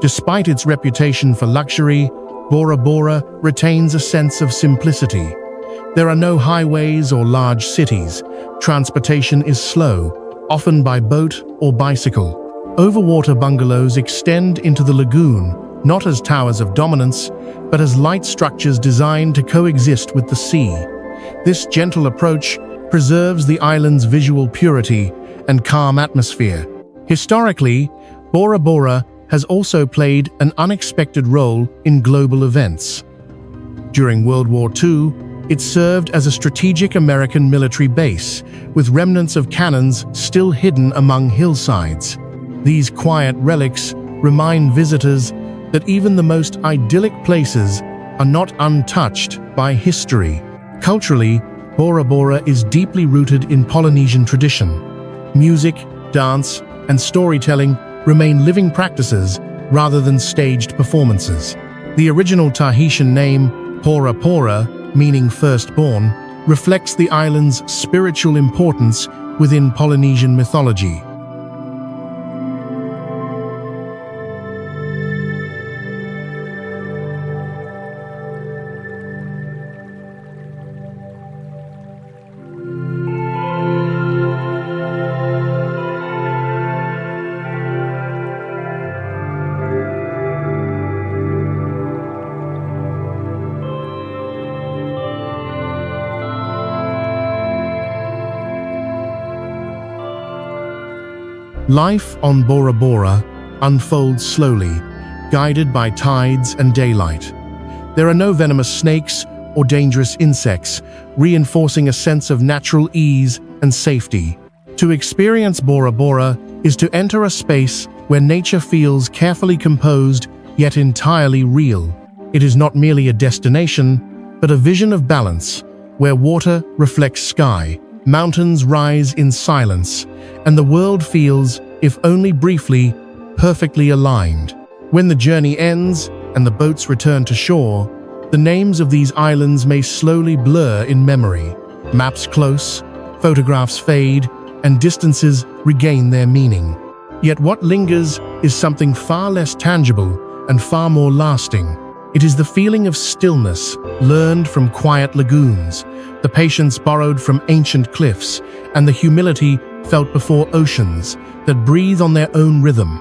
Despite its reputation for luxury, Bora Bora retains a sense of simplicity. There are no highways or large cities. Transportation is slow, often by boat or bicycle. Overwater bungalows extend into the lagoon, not as towers of dominance, but as light structures designed to coexist with the sea. This gentle approach preserves the island's visual purity and calm atmosphere. Historically, Bora Bora has also played an unexpected role in global events. During World War II, it served as a strategic American military base, with remnants of cannons still hidden among hillsides. These quiet relics remind visitors that even the most idyllic places are not untouched by history. Culturally, Bora Bora is deeply rooted in Polynesian tradition. Music, dance, and storytelling remain living practices rather than staged performances. The original Tahitian name, Pora Pora, meaning firstborn, reflects the island's spiritual importance within Polynesian mythology. Life on Bora Bora unfolds slowly, guided by tides and daylight. There are no venomous snakes or dangerous insects, reinforcing a sense of natural ease and safety. To experience Bora Bora is to enter a space where nature feels carefully composed yet entirely real. It is not merely a destination, but a vision of balance, where water reflects sky, mountains rise in silence, and the world feels, if only briefly, perfectly aligned. When the journey ends and the boats return to shore, the names of these islands may slowly blur in memory. Maps close, photographs fade, and distances regain their meaning. Yet what lingers is something far less tangible and far more lasting. It is the feeling of stillness learned from quiet lagoons, the patience borrowed from ancient cliffs, and the humility felt before oceans that breathe on their own rhythm.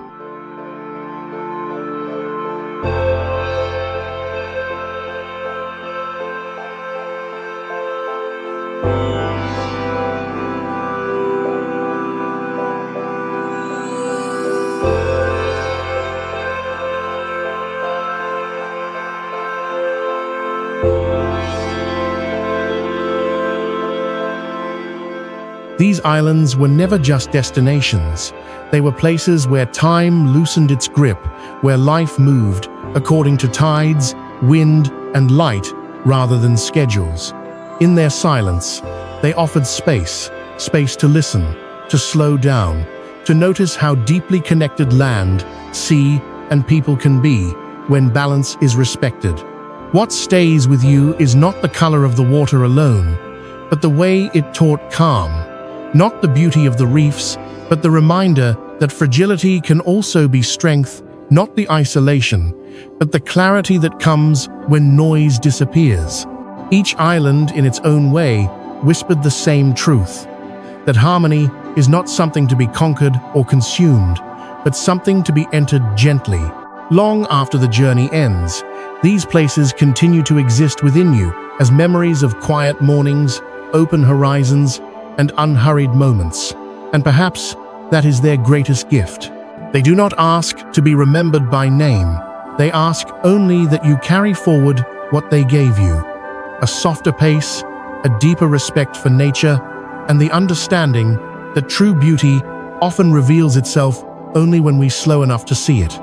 These islands were never just destinations. They were places where time loosened its grip, where life moved according to tides, wind, and light rather than schedules. In their silence, they offered space to listen, to slow down, to notice how deeply connected land, sea, and people can be when balance is respected. What stays with you is not the color of the water alone, but the way it taught calm. Not the beauty of the reefs, but the reminder that fragility can also be strength, not the isolation, but the clarity that comes when noise disappears. Each island, in its own way, whispered the same truth, that harmony is not something to be conquered or consumed, but something to be entered gently. Long after the journey ends, these places continue to exist within you as memories of quiet mornings, open horizons, and unhurried moments. And perhaps that is their greatest gift. They do not ask to be remembered by name. They ask only that you carry forward what they gave you. A softer pace, a deeper respect for nature, and the understanding that true beauty often reveals itself only when we slow enough to see it.